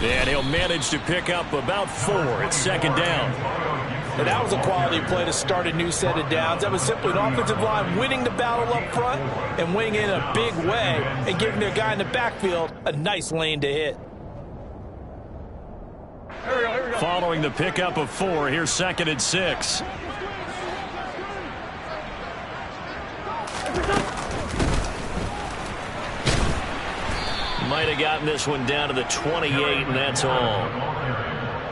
And he'll manage to pick up about 4 at 2nd down. And that was a quality play to start a new set of downs. That was simply an offensive line winning the battle up front and winning in a big way and giving their guy in the backfield a nice lane to hit. Following the pickup of 4, here's 2nd and 6. Might have gotten this one down to the 28, and that's all.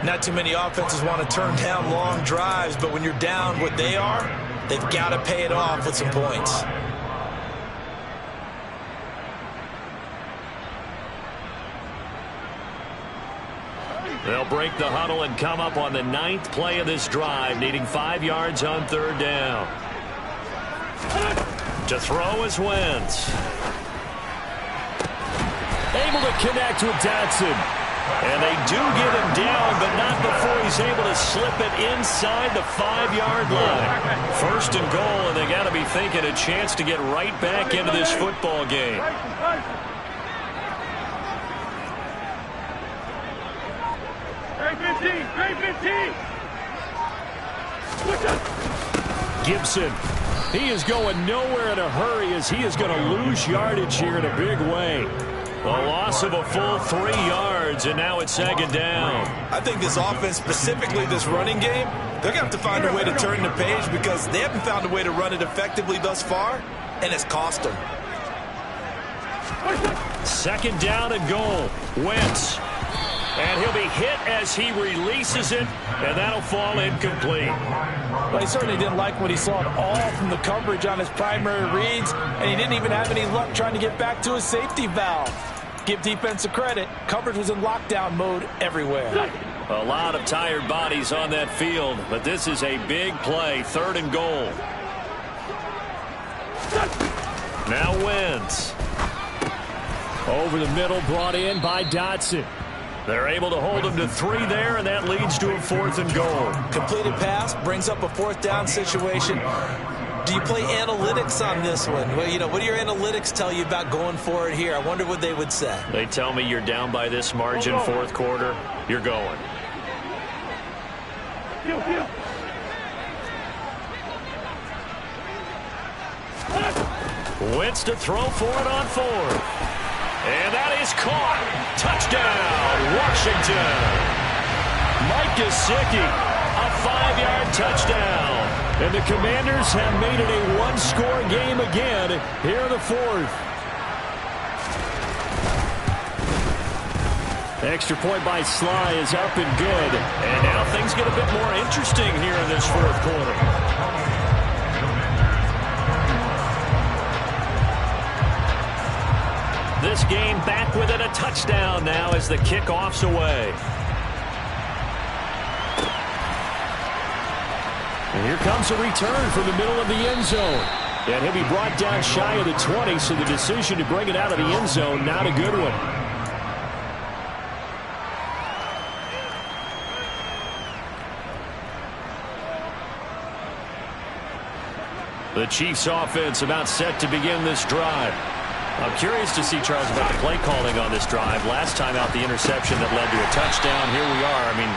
Not too many offenses want to turn down long drives, but when you're down what they are, they've got to pay it off with some points. They'll break the huddle and come up on the 9th play of this drive, needing 5 yards on 3rd down. To throw is Wentz. Able to connect with Dotson. And they do get him down, but not before he's able to slip it inside the 5-yard line. First and goal, and they got to be thinking a chance to get right back into this football game. Gibson He is going nowhere in a hurry as he is going to lose yardage here in a big way. A loss of a full 3 yards, and now it's second down. I think this offense, specifically this running game, they're going to have to find a way to turn the page because they haven't found a way to run it effectively thus far, and it's cost them. Second down and goal. Wentz. And he'll be hit as he releases it, and that'll fall incomplete. Well, he certainly didn't like what he saw at all from the coverage on his primary reads, and he didn't even have any luck trying to get back to his safety valve. Give defense a credit. Coverage was in lockdown mode everywhere. A lot of tired bodies on that field, but this is a big play. Third and goal. Now Wentz. Over the middle, brought in by Dotson. They're able to hold him to 3 there, and that leads to a 4th and goal. Completed pass brings up a 4th down situation. Do you play analytics on this one? Well, you know, what do your analytics tell you about going for it here? I wonder what they would say. They tell me you're down by this margin, 4th quarter. You're going. Wentz to throw for it on 4th. And that is caught. Touchdown, Washington. Mike Gesicki, a 5-yard touchdown. And the Commanders have made it a 1-score game again here in the 4th. Extra point by Sly is up and good. And now things get a bit more interesting here in this 4th quarter. This game back within a touchdown now as the kickoff's away. And here comes a return from the middle of the end zone. And he'll be brought down shy of the 20, so the decision to bring it out of the end zone, not a good one. The Chiefs offense about set to begin this drive. I'm curious to see, Charles, about the play calling on this drive. Last time out, the interception that led to a touchdown. Here we are. I mean,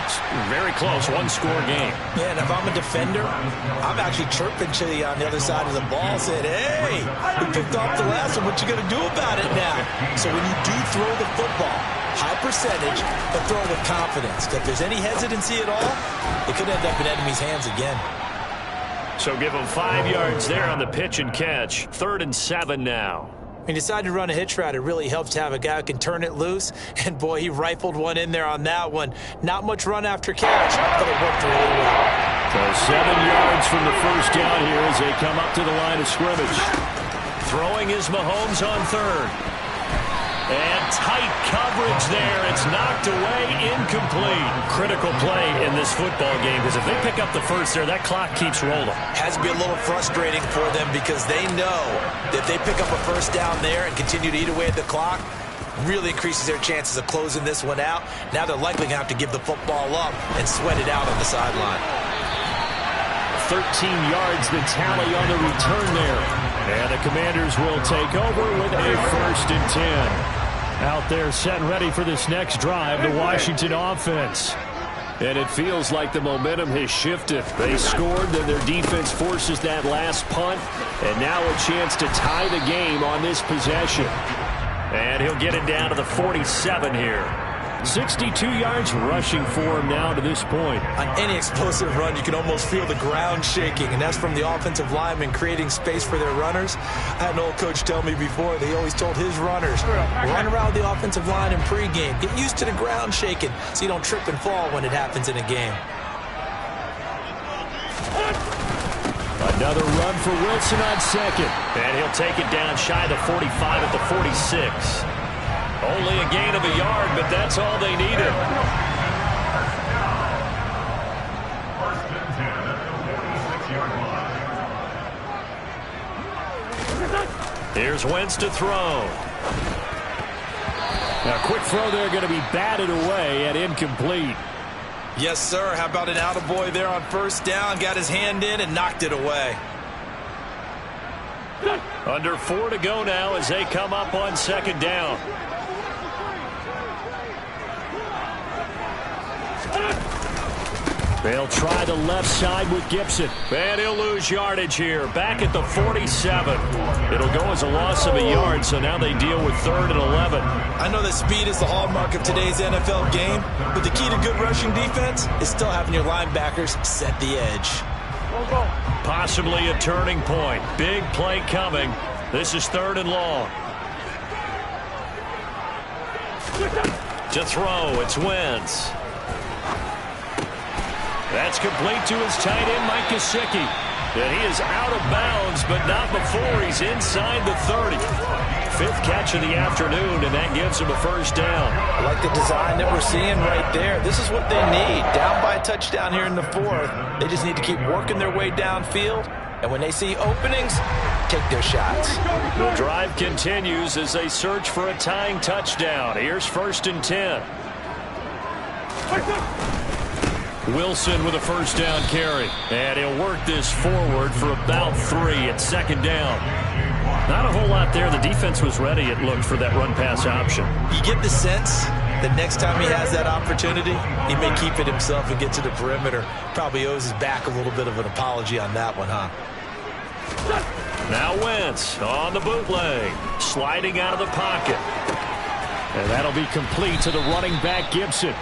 very close, 1-score game. Yeah, and if I'm a defender, I'm actually chirping to you on the other side of the ball, saying, hey, we picked off the last one. What you going to do about it now? So when you do throw the football, high percentage, but throw with confidence. If there's any hesitancy at all, it could end up in enemy's hands again. So give them 5 yards there on the pitch and catch. 3rd and 7 now. He decided to run a hitch route. It really helps to have a guy who can turn it loose. And, boy, he rifled one in there on that one. Not much run after catch, but it worked really well. So 7 yards from the first down here as they come up to the line of scrimmage. Throwing is Mahomes on 3rd. And tight coverage there. It's knocked away, incomplete. Critical play in this football game because if they pick up the first there, that clock keeps rolling. Has to be a little frustrating for them because they know that if they pick up a first down there and continue to eat away at the clock, really increases their chances of closing this one out. Now they're likely going to have to give the football up and sweat it out on the sideline. 13 yards the tally on the return there. And the Commanders will take over with a 1st and 10. Out there set and ready for this next drive, the Washington offense. And it feels like the momentum has shifted. They scored, then their defense forces that last punt. And now a chance to tie the game on this possession. And he'll get it down to the 47 here. 62 yards rushing for him now to this point. On any explosive run, you can almost feel the ground shaking, and that's from the offensive linemen creating space for their runners. I had an old coach tell me before, they always told his runners, run around the offensive line in pregame. Get used to the ground shaking so you don't trip and fall when it happens in a game. Another run for Wilson on 2nd. And he'll take it down shy of the 45 at the 46. Only a gain of a yard, but that's all they needed. Here's Wentz to throw. Now, quick throw there going to be batted away and incomplete. Yes, sir. How about an attaboy there on 1st down? Got his hand in and knocked it away. Under 4 to go now as they come up on 2nd down. They'll try the left side with Gibson. And he'll lose yardage here. Back at the 47. It'll go as a loss of a yard, so now they deal with 3rd and 11. I know that speed is the hallmark of today's NFL game, but the key to good rushing defense is still having your linebackers set the edge. Possibly a turning point. Big play coming. This is 3rd and long. To throw, it's Wentz. That's complete to his tight end, Mike Gesicki. And he is out of bounds, but not before he's inside the 30. 5th catch of the afternoon, and that gives him a first down. I like the design that we're seeing right there. This is what they need. Down by a touchdown here in the 4th. They just need to keep working their way downfield. And when they see openings, take their shots. The drive continues as they search for a tying touchdown. Here's 1st and 10. Wilson with a first down carry. And he'll work this forward for about 3 at 2nd down. Not a whole lot there. The defense was ready, it looked, for that run-pass option. You get the sense that next time he has that opportunity, he may keep it himself and get to the perimeter. Probably owes his back a little bit of an apology on that one, huh? Now Wentz on the bootleg. Sliding out of the pocket. And that'll be complete to the running back, Gibson.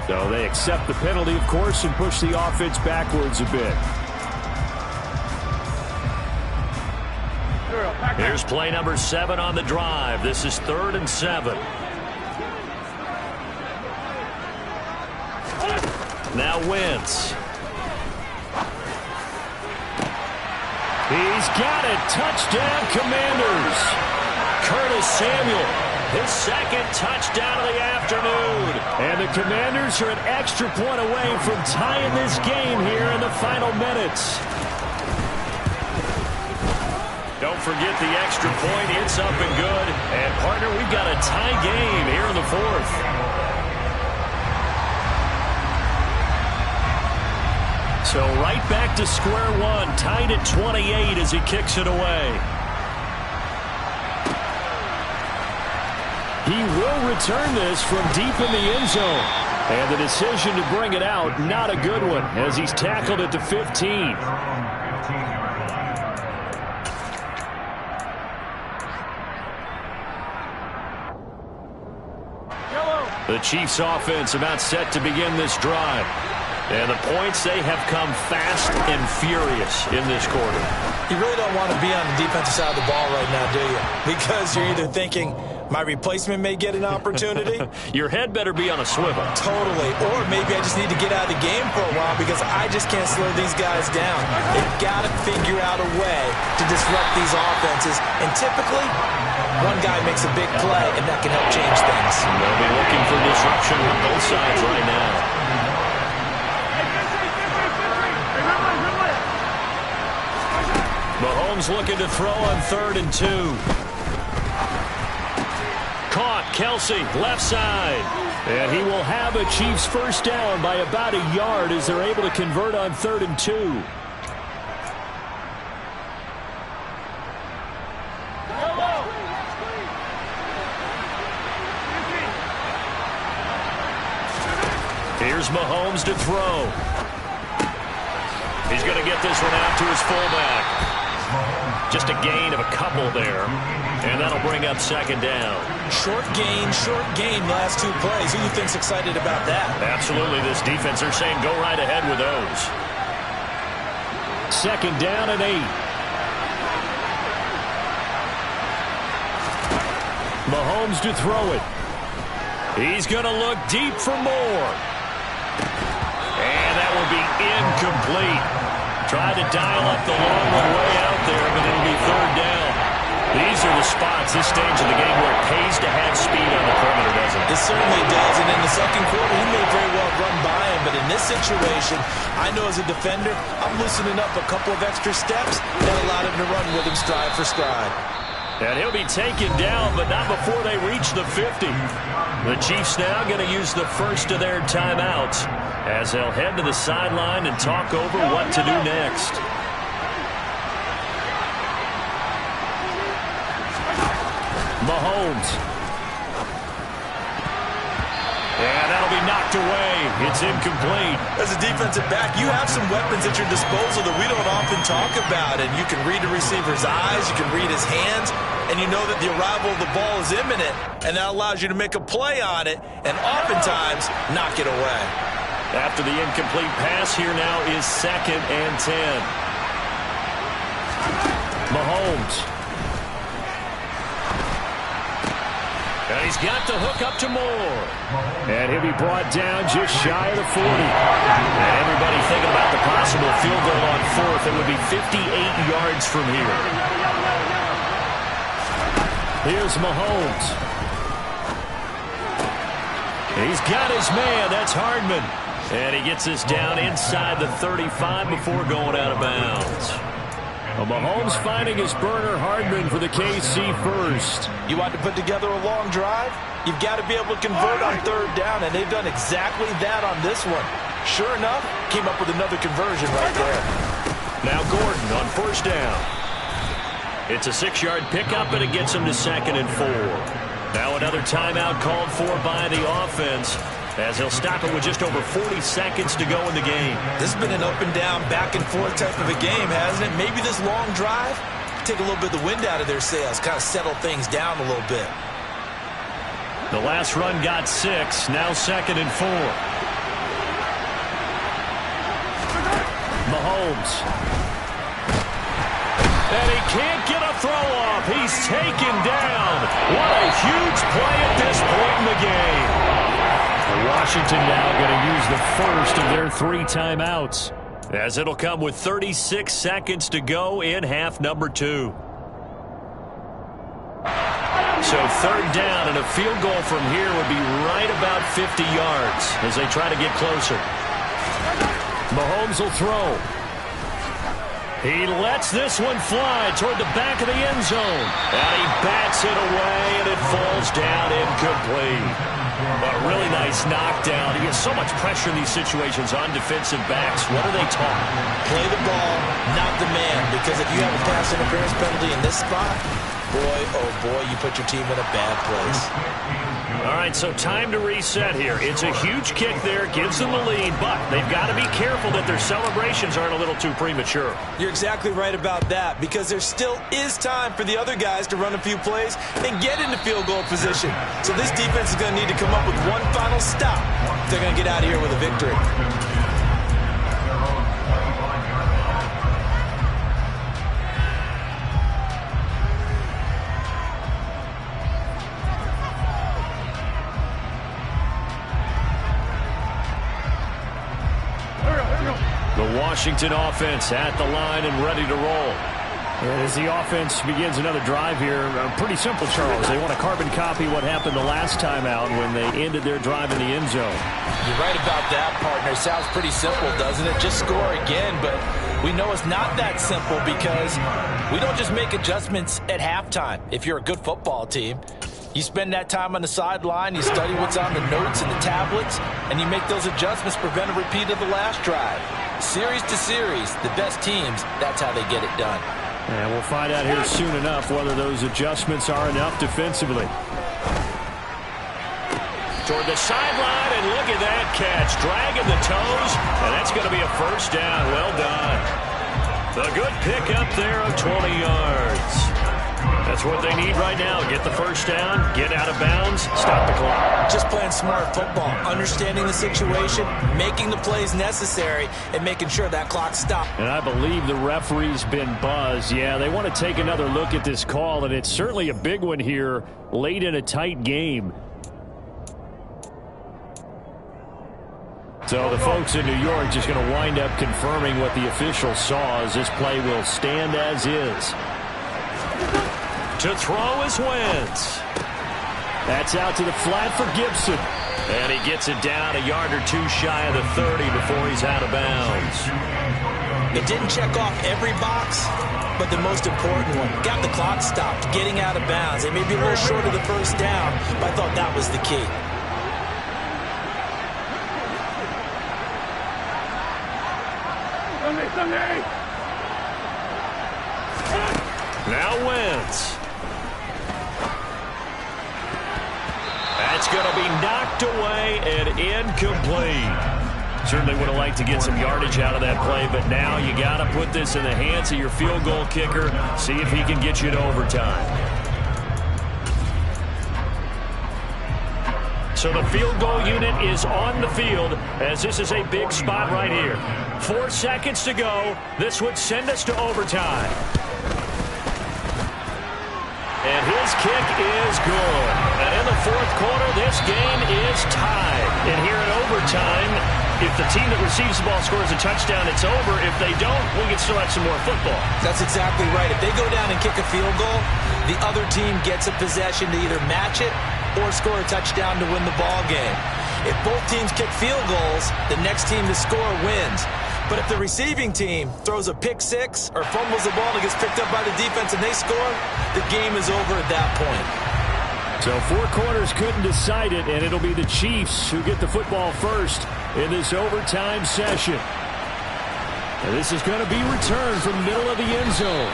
So they accept the penalty, of course, and push the offense backwards a bit. Here's play number 7 on the drive. This is 3rd and 7. Now Wentz. He's got it. Touchdown, Commanders. Curtis Samuel, his 2nd touchdown of the afternoon. And the Commanders are an extra point away from tying this game here in the final minutes. Don't forget the extra point. It's up and good. And, partner, we've got a tie game here in the 4th. So right back to square one, tied at 28 as he kicks it away. He will return this from deep in the end zone. And the decision to bring it out, not a good one, as he's tackled at the 15. The Chiefs' offense about set to begin this drive. And the points, they have come fast and furious in this quarter. You really don't want to be on the defensive side of the ball right now, do you? Because you're either thinking, my replacement may get an opportunity. Your head better be on a swivel. Totally. Or maybe I just need to get out of the game for a while because I just can't slow these guys down. They've got to figure out a way to disrupt these offenses. And typically, one guy makes a big play, and that can help change things. They'll be looking for disruption on both sides right now. Mahomes looking to throw on 3rd and 2. Caught, Kelsey, left side. And he will have a Chiefs first down by about a yard as they're able to convert on 3rd and 2. Here's Mahomes to throw. He's going to get this one out to his fullback. Just a gain of a couple there, and that'll bring up 2nd down. Short gain, last 2 plays. Who do you think's excited about that? Absolutely, this defense, they're saying go right ahead with those. 2nd down and 8. Mahomes to throw it. He's going to look deep for more. And that will be incomplete. Tried to dial up the long one way out there, but it'll be 3rd down. These are the spots, this stage of the game, where it pays to have speed on the perimeter, doesn't it? It certainly does, and in the 2nd quarter, he may very well run by him, but in this situation, I know as a defender, I'm loosening up a couple of extra steps that allowed him to run with him stride for stride. And he'll be taken down, but not before they reach the 50. The Chiefs now going to use the first of their timeouts as they'll head to the sideline and talk over what to do next. Mahomes. knocked away. It's incomplete. As a defensive back, you have some weapons at your disposal that we don't often talk about. And you can read the receiver's eyes, you can read his hands, and you know that the arrival of the ball is imminent. And that allows you to make a play on it and oftentimes knock it away. After the incomplete pass, here now is 2nd and 10. Mahomes. And he's got the hook up to Moore. And he'll be brought down just shy of the 40. And everybody thinking about the possible field goal on 4th. It would be 58 yards from here. Here's Mahomes. He's got his man. That's Hardman. And he gets this down inside the 35 before going out of bounds. Well, Mahomes finding his burner, Hardman for the KC first. You want to put together a long drive? You've got to be able to convert on 3rd down, and they've done exactly that on this one. Sure enough, came up with another conversion right there. Now Gordon on 1st down. It's a 6-yard pickup, and it gets him to 2nd and 4. Now another timeout called for by the offense, as he'll stop it with just over 40 seconds to go in the game. This has been an up-and-down, back-and-forth type of a game, hasn't it? Maybe this long drive, take a little bit of the wind out of their sails, kind of settle things down a little bit. The last run got 6, now 2nd and 4. Mahomes. And he can't get a throw off. He's taken down. What a huge play at this point in the game. Washington now going to use the first of their 3 timeouts, as it'll come with 36 seconds to go in half number 2. So 3rd down, and a field goal from here would be right about 50 yards as they try to get closer. Mahomes will throw. He lets this one fly toward the back of the end zone. And he bats it away, and it falls down incomplete. But a really nice knockdown. He has so much pressure in these situations on defensive backs. What are they taught? Play the ball, not the man. Because if you have a pass interference penalty in this spot, boy, oh boy, you put your team in a bad place. All right, so time to reset here. It's a huge kick there, gives them the lead, but they've got to be careful that their celebrations aren't a little too premature. You're exactly right about that, because there still is time for the other guys to run a few plays and get into field goal position. So this defense is going to need to come up with one final stop if they're going to get out of here with a victory. Washington offense at the line and ready to roll. As the offense begins another drive here, pretty simple, Charles. They want to carbon copy what happened the last time out when they ended their drive in the end zone. You're right about that, partner. Sounds pretty simple, doesn't it? Just score again, but we know it's not that simple because we don't just make adjustments at halftime. If you're a good football team, you spend that time on the sideline, you study what's on the notes and the tablets, and you make those adjustments, prevent a repeat of the last drive. Series to series, the best teams, that's how they get it done. And we'll find out here soon enough whether those adjustments are enough defensively. Toward the sideline, and look at that catch. Dragging the toes, and that's going to be a 1st down. Well done. The good pickup there of 20 yards. That's what they need right now. Get the 1st down, get out of bounds, stop the clock. Just playing smart football, understanding the situation, making the plays necessary, and making sure that clock stops. And I believe the referee's been buzzed. Yeah, they want to take another look at this call, and it's certainly a big one here late in a tight game. So the folks in New York just going to wind up confirming what the official saw, as this play will stand as is. To throw is Wentz. That's out to the flat for Gibson. And he gets it down a yard or 2 shy of the 30 before he's out of bounds. It didn't check off every box, but the most important one. Got the clock stopped, getting out of bounds. They may be a little short of the 1st down, but I thought that was the key. Now Wentz. That's going to be knocked away and incomplete. Certainly would have liked to get some yardage out of that play, but now you got to put this in the hands of your field goal kicker, see if he can get you to overtime. So the field goal unit is on the field as this is a big spot right here. 4 seconds to go. This would send us to overtime. And his kick is good. And in the fourth quarter, this game is tied. And here in overtime, if the team that receives the ball scores a touchdown, it's over. If they don't, we can still have some more football. That's exactly right. If they go down and kick a field goal, the other team gets a possession to either match it or score a touchdown to win the ball game. If both teams kick field goals, the next team to score wins. But if the receiving team throws a pick six or fumbles the ball and gets picked up by the defense and they score, the game is over at that point. So 4 quarters couldn't decide it, and it'll be the Chiefs who get the football first in this overtime session. And this is going to be returned from the middle of the end zone.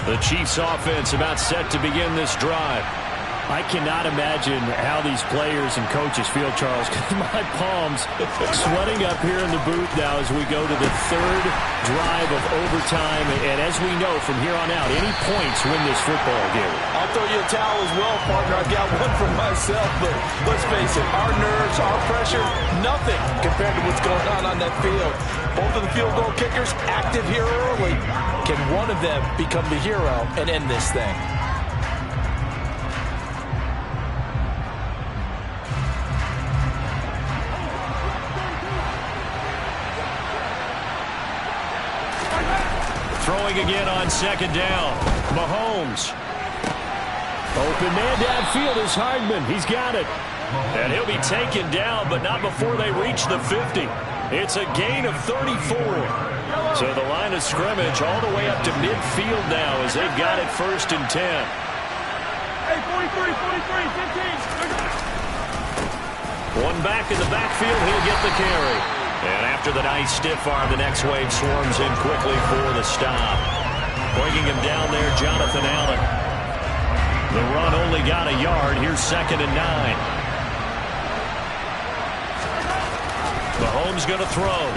The Chiefs offense about set to begin this drive. I cannot imagine how these players and coaches feel, Charles. My palms sweating up here in the booth now as we go to the third drive of overtime. And as we know from here on out, any points win this football game. I'll throw you a towel as well, partner. I got one for myself, but let's face it, our nerves, our pressure, nothing compared to what's going on that field. Both of the field goal kickers active here early. Can one of them become the hero and end this thing? Throwing again on second down. Mahomes. Open man downfield is Hardman. He's got it. And he'll be taken down, but not before they reach the 50. It's a gain of 34. So the line of scrimmage all the way up to midfield now as they've got it 1st and 10. Hey, 43, 15. One back in the backfield, he'll get the carry. And after the nice stiff arm, the next wave swarms in quickly for the stop. Bringing him down there, Jonathan Allen. The run only got a yard. Here's 2nd and 9. Mahomes going to throw.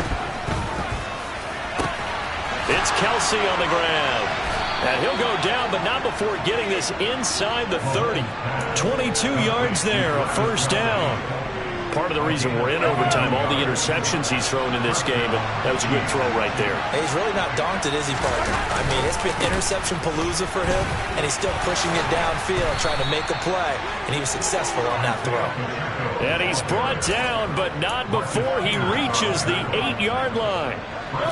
It's Kelsey on the ground. And he'll go down, but not before getting this inside the 30. 22 yards there, a 1st down. Part of the reason we're in overtime, all the interceptions he's thrown in this game, but that was a good throw right there. Hey, he's really not daunted, is he, partner? I mean, it's been interception palooza for him, and he's still pushing it downfield, trying to make a play, and he was successful on that throw. And he's brought down, but not before he reaches the 8-yard line.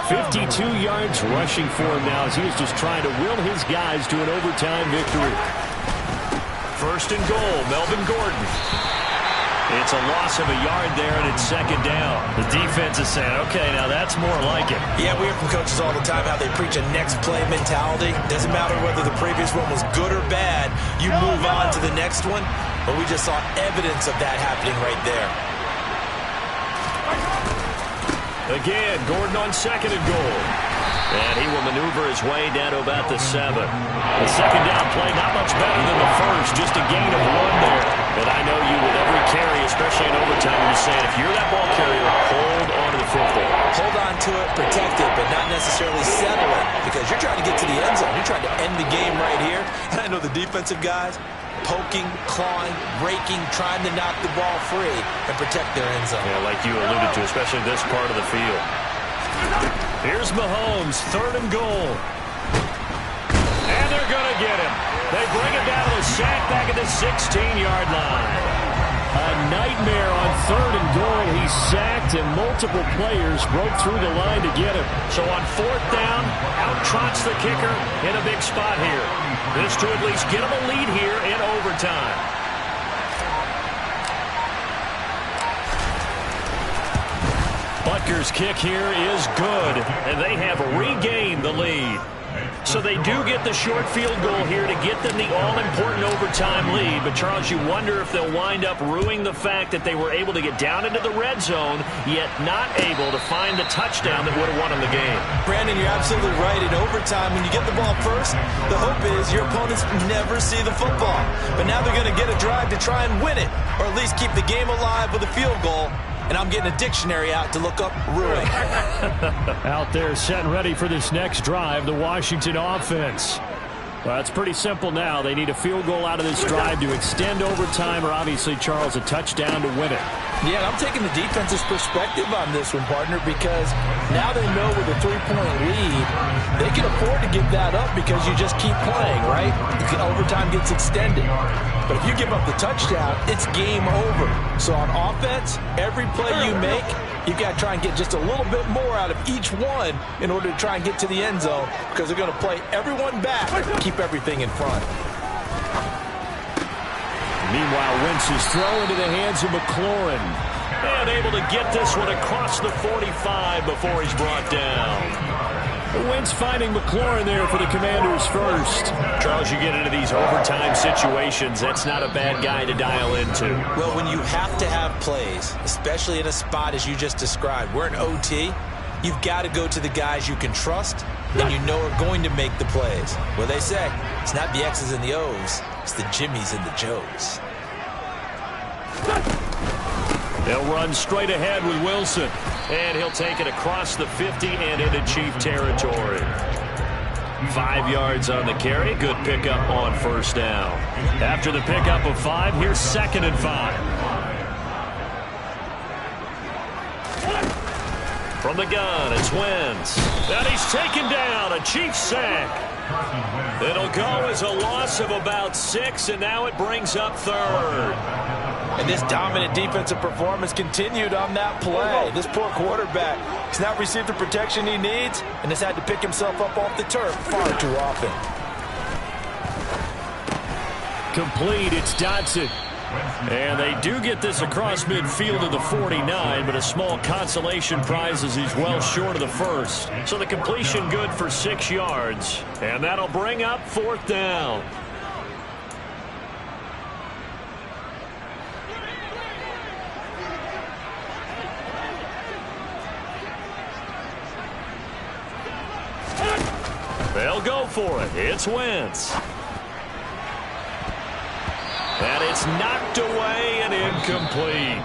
52 yards rushing for him now as he was just trying to will his guys to an overtime victory. 1st and goal, Melvin Gordon. It's a loss of a yard there, and it's 2nd down. The defense is saying, okay, now that's more like it. Yeah, we hear from coaches all the time how they preach a next play mentality. Doesn't matter whether the previous one was good or bad. You move on to the next one, but we just saw evidence of that happening right there. Again, Gordon on 2nd and goal. And he will maneuver his way down to about the 7. The 2nd down play, not much better than the first, just a gain of 1 there. And I know you with every carry, especially in overtime, you're just saying, if you're that ball carrier, hold on to the football. Hold on to it, protect it, but not necessarily settle it, because you're trying to get to the end zone. You're trying to end the game right here. And I know the defensive guys poking, clawing, raking, trying to knock the ball free and protect their end zone. Yeah, like you alluded to, especially this part of the field. Here's Mahomes, 3rd and goal. And they're going to get him. They bring him down to a sack back at the 16-yard line. A nightmare on 3rd and goal. He's sacked, and multiple players broke through the line to get him. So on 4th down, out trots the kicker in a big spot here. This to at least get him a lead here in overtime. Butker's kick here is good, and they have regained the lead. So they do get the short field goal here to get them the all-important overtime lead. But, Charles, you wonder if they'll wind up ruining the fact that they were able to get down into the red zone, yet not able to find the touchdown that would have won them the game. Brandon, you're absolutely right. In overtime, when you get the ball first, the hope is your opponents never see the football. But now they're going to get a drive to try and win it, or at least keep the game alive with a field goal. And I'm getting a dictionary out to look up ruin. Out there set and ready for this next drive, the Washington offense. Well, it's pretty simple now. They need a field goal out of this drive to extend overtime, or obviously, Charles, a touchdown to win it. Yeah, I'm taking the defense's perspective on this one, partner, because now they know with a 3-point lead, they can afford to give that up because you just keep playing, right? Overtime gets extended. But if you give up the touchdown, it's game over. So on offense, every play you make, you've got to try and get just a little bit more out of each one in order to try and get to the end zone, because they're going to play everyone back, keep everything in front. Meanwhile, Wentz is thrown into the hands of McLaurin. And able to get this one across the 45 before he's brought down. Wentz finding McLaurin there for the Commanders first. Charles, you get into these overtime situations, that's not a bad guy to dial into. Well, when you have to have plays, especially in a spot as you just described, we're in OT, you've got to go to the guys you can trust and you know are going to make the plays. Well, they say it's not the X's and the O's, it's the Jimmies and the Joes. They'll run straight ahead with Wilson. And he'll take it across the 50 and into Chief territory. 5 yards on the carry. Good pickup on first down. After the pickup of 5, here's 2nd and 5. From the gun, it's Wentz. And he's taken down. A Chief sack. It'll go as a loss of about 6, and now it brings up 3rd. And this dominant defensive performance continued on that play. This poor quarterback has not received the protection he needs and has had to pick himself up off the turf far too often. Complete, it's Dodson. And they do get this across midfield to the 49, but a small consolation prize as he's well short of the first. So the completion good for 6 yards. And that'll bring up 4th down. They'll go for it. It's Wentz. And it's knocked away and incomplete.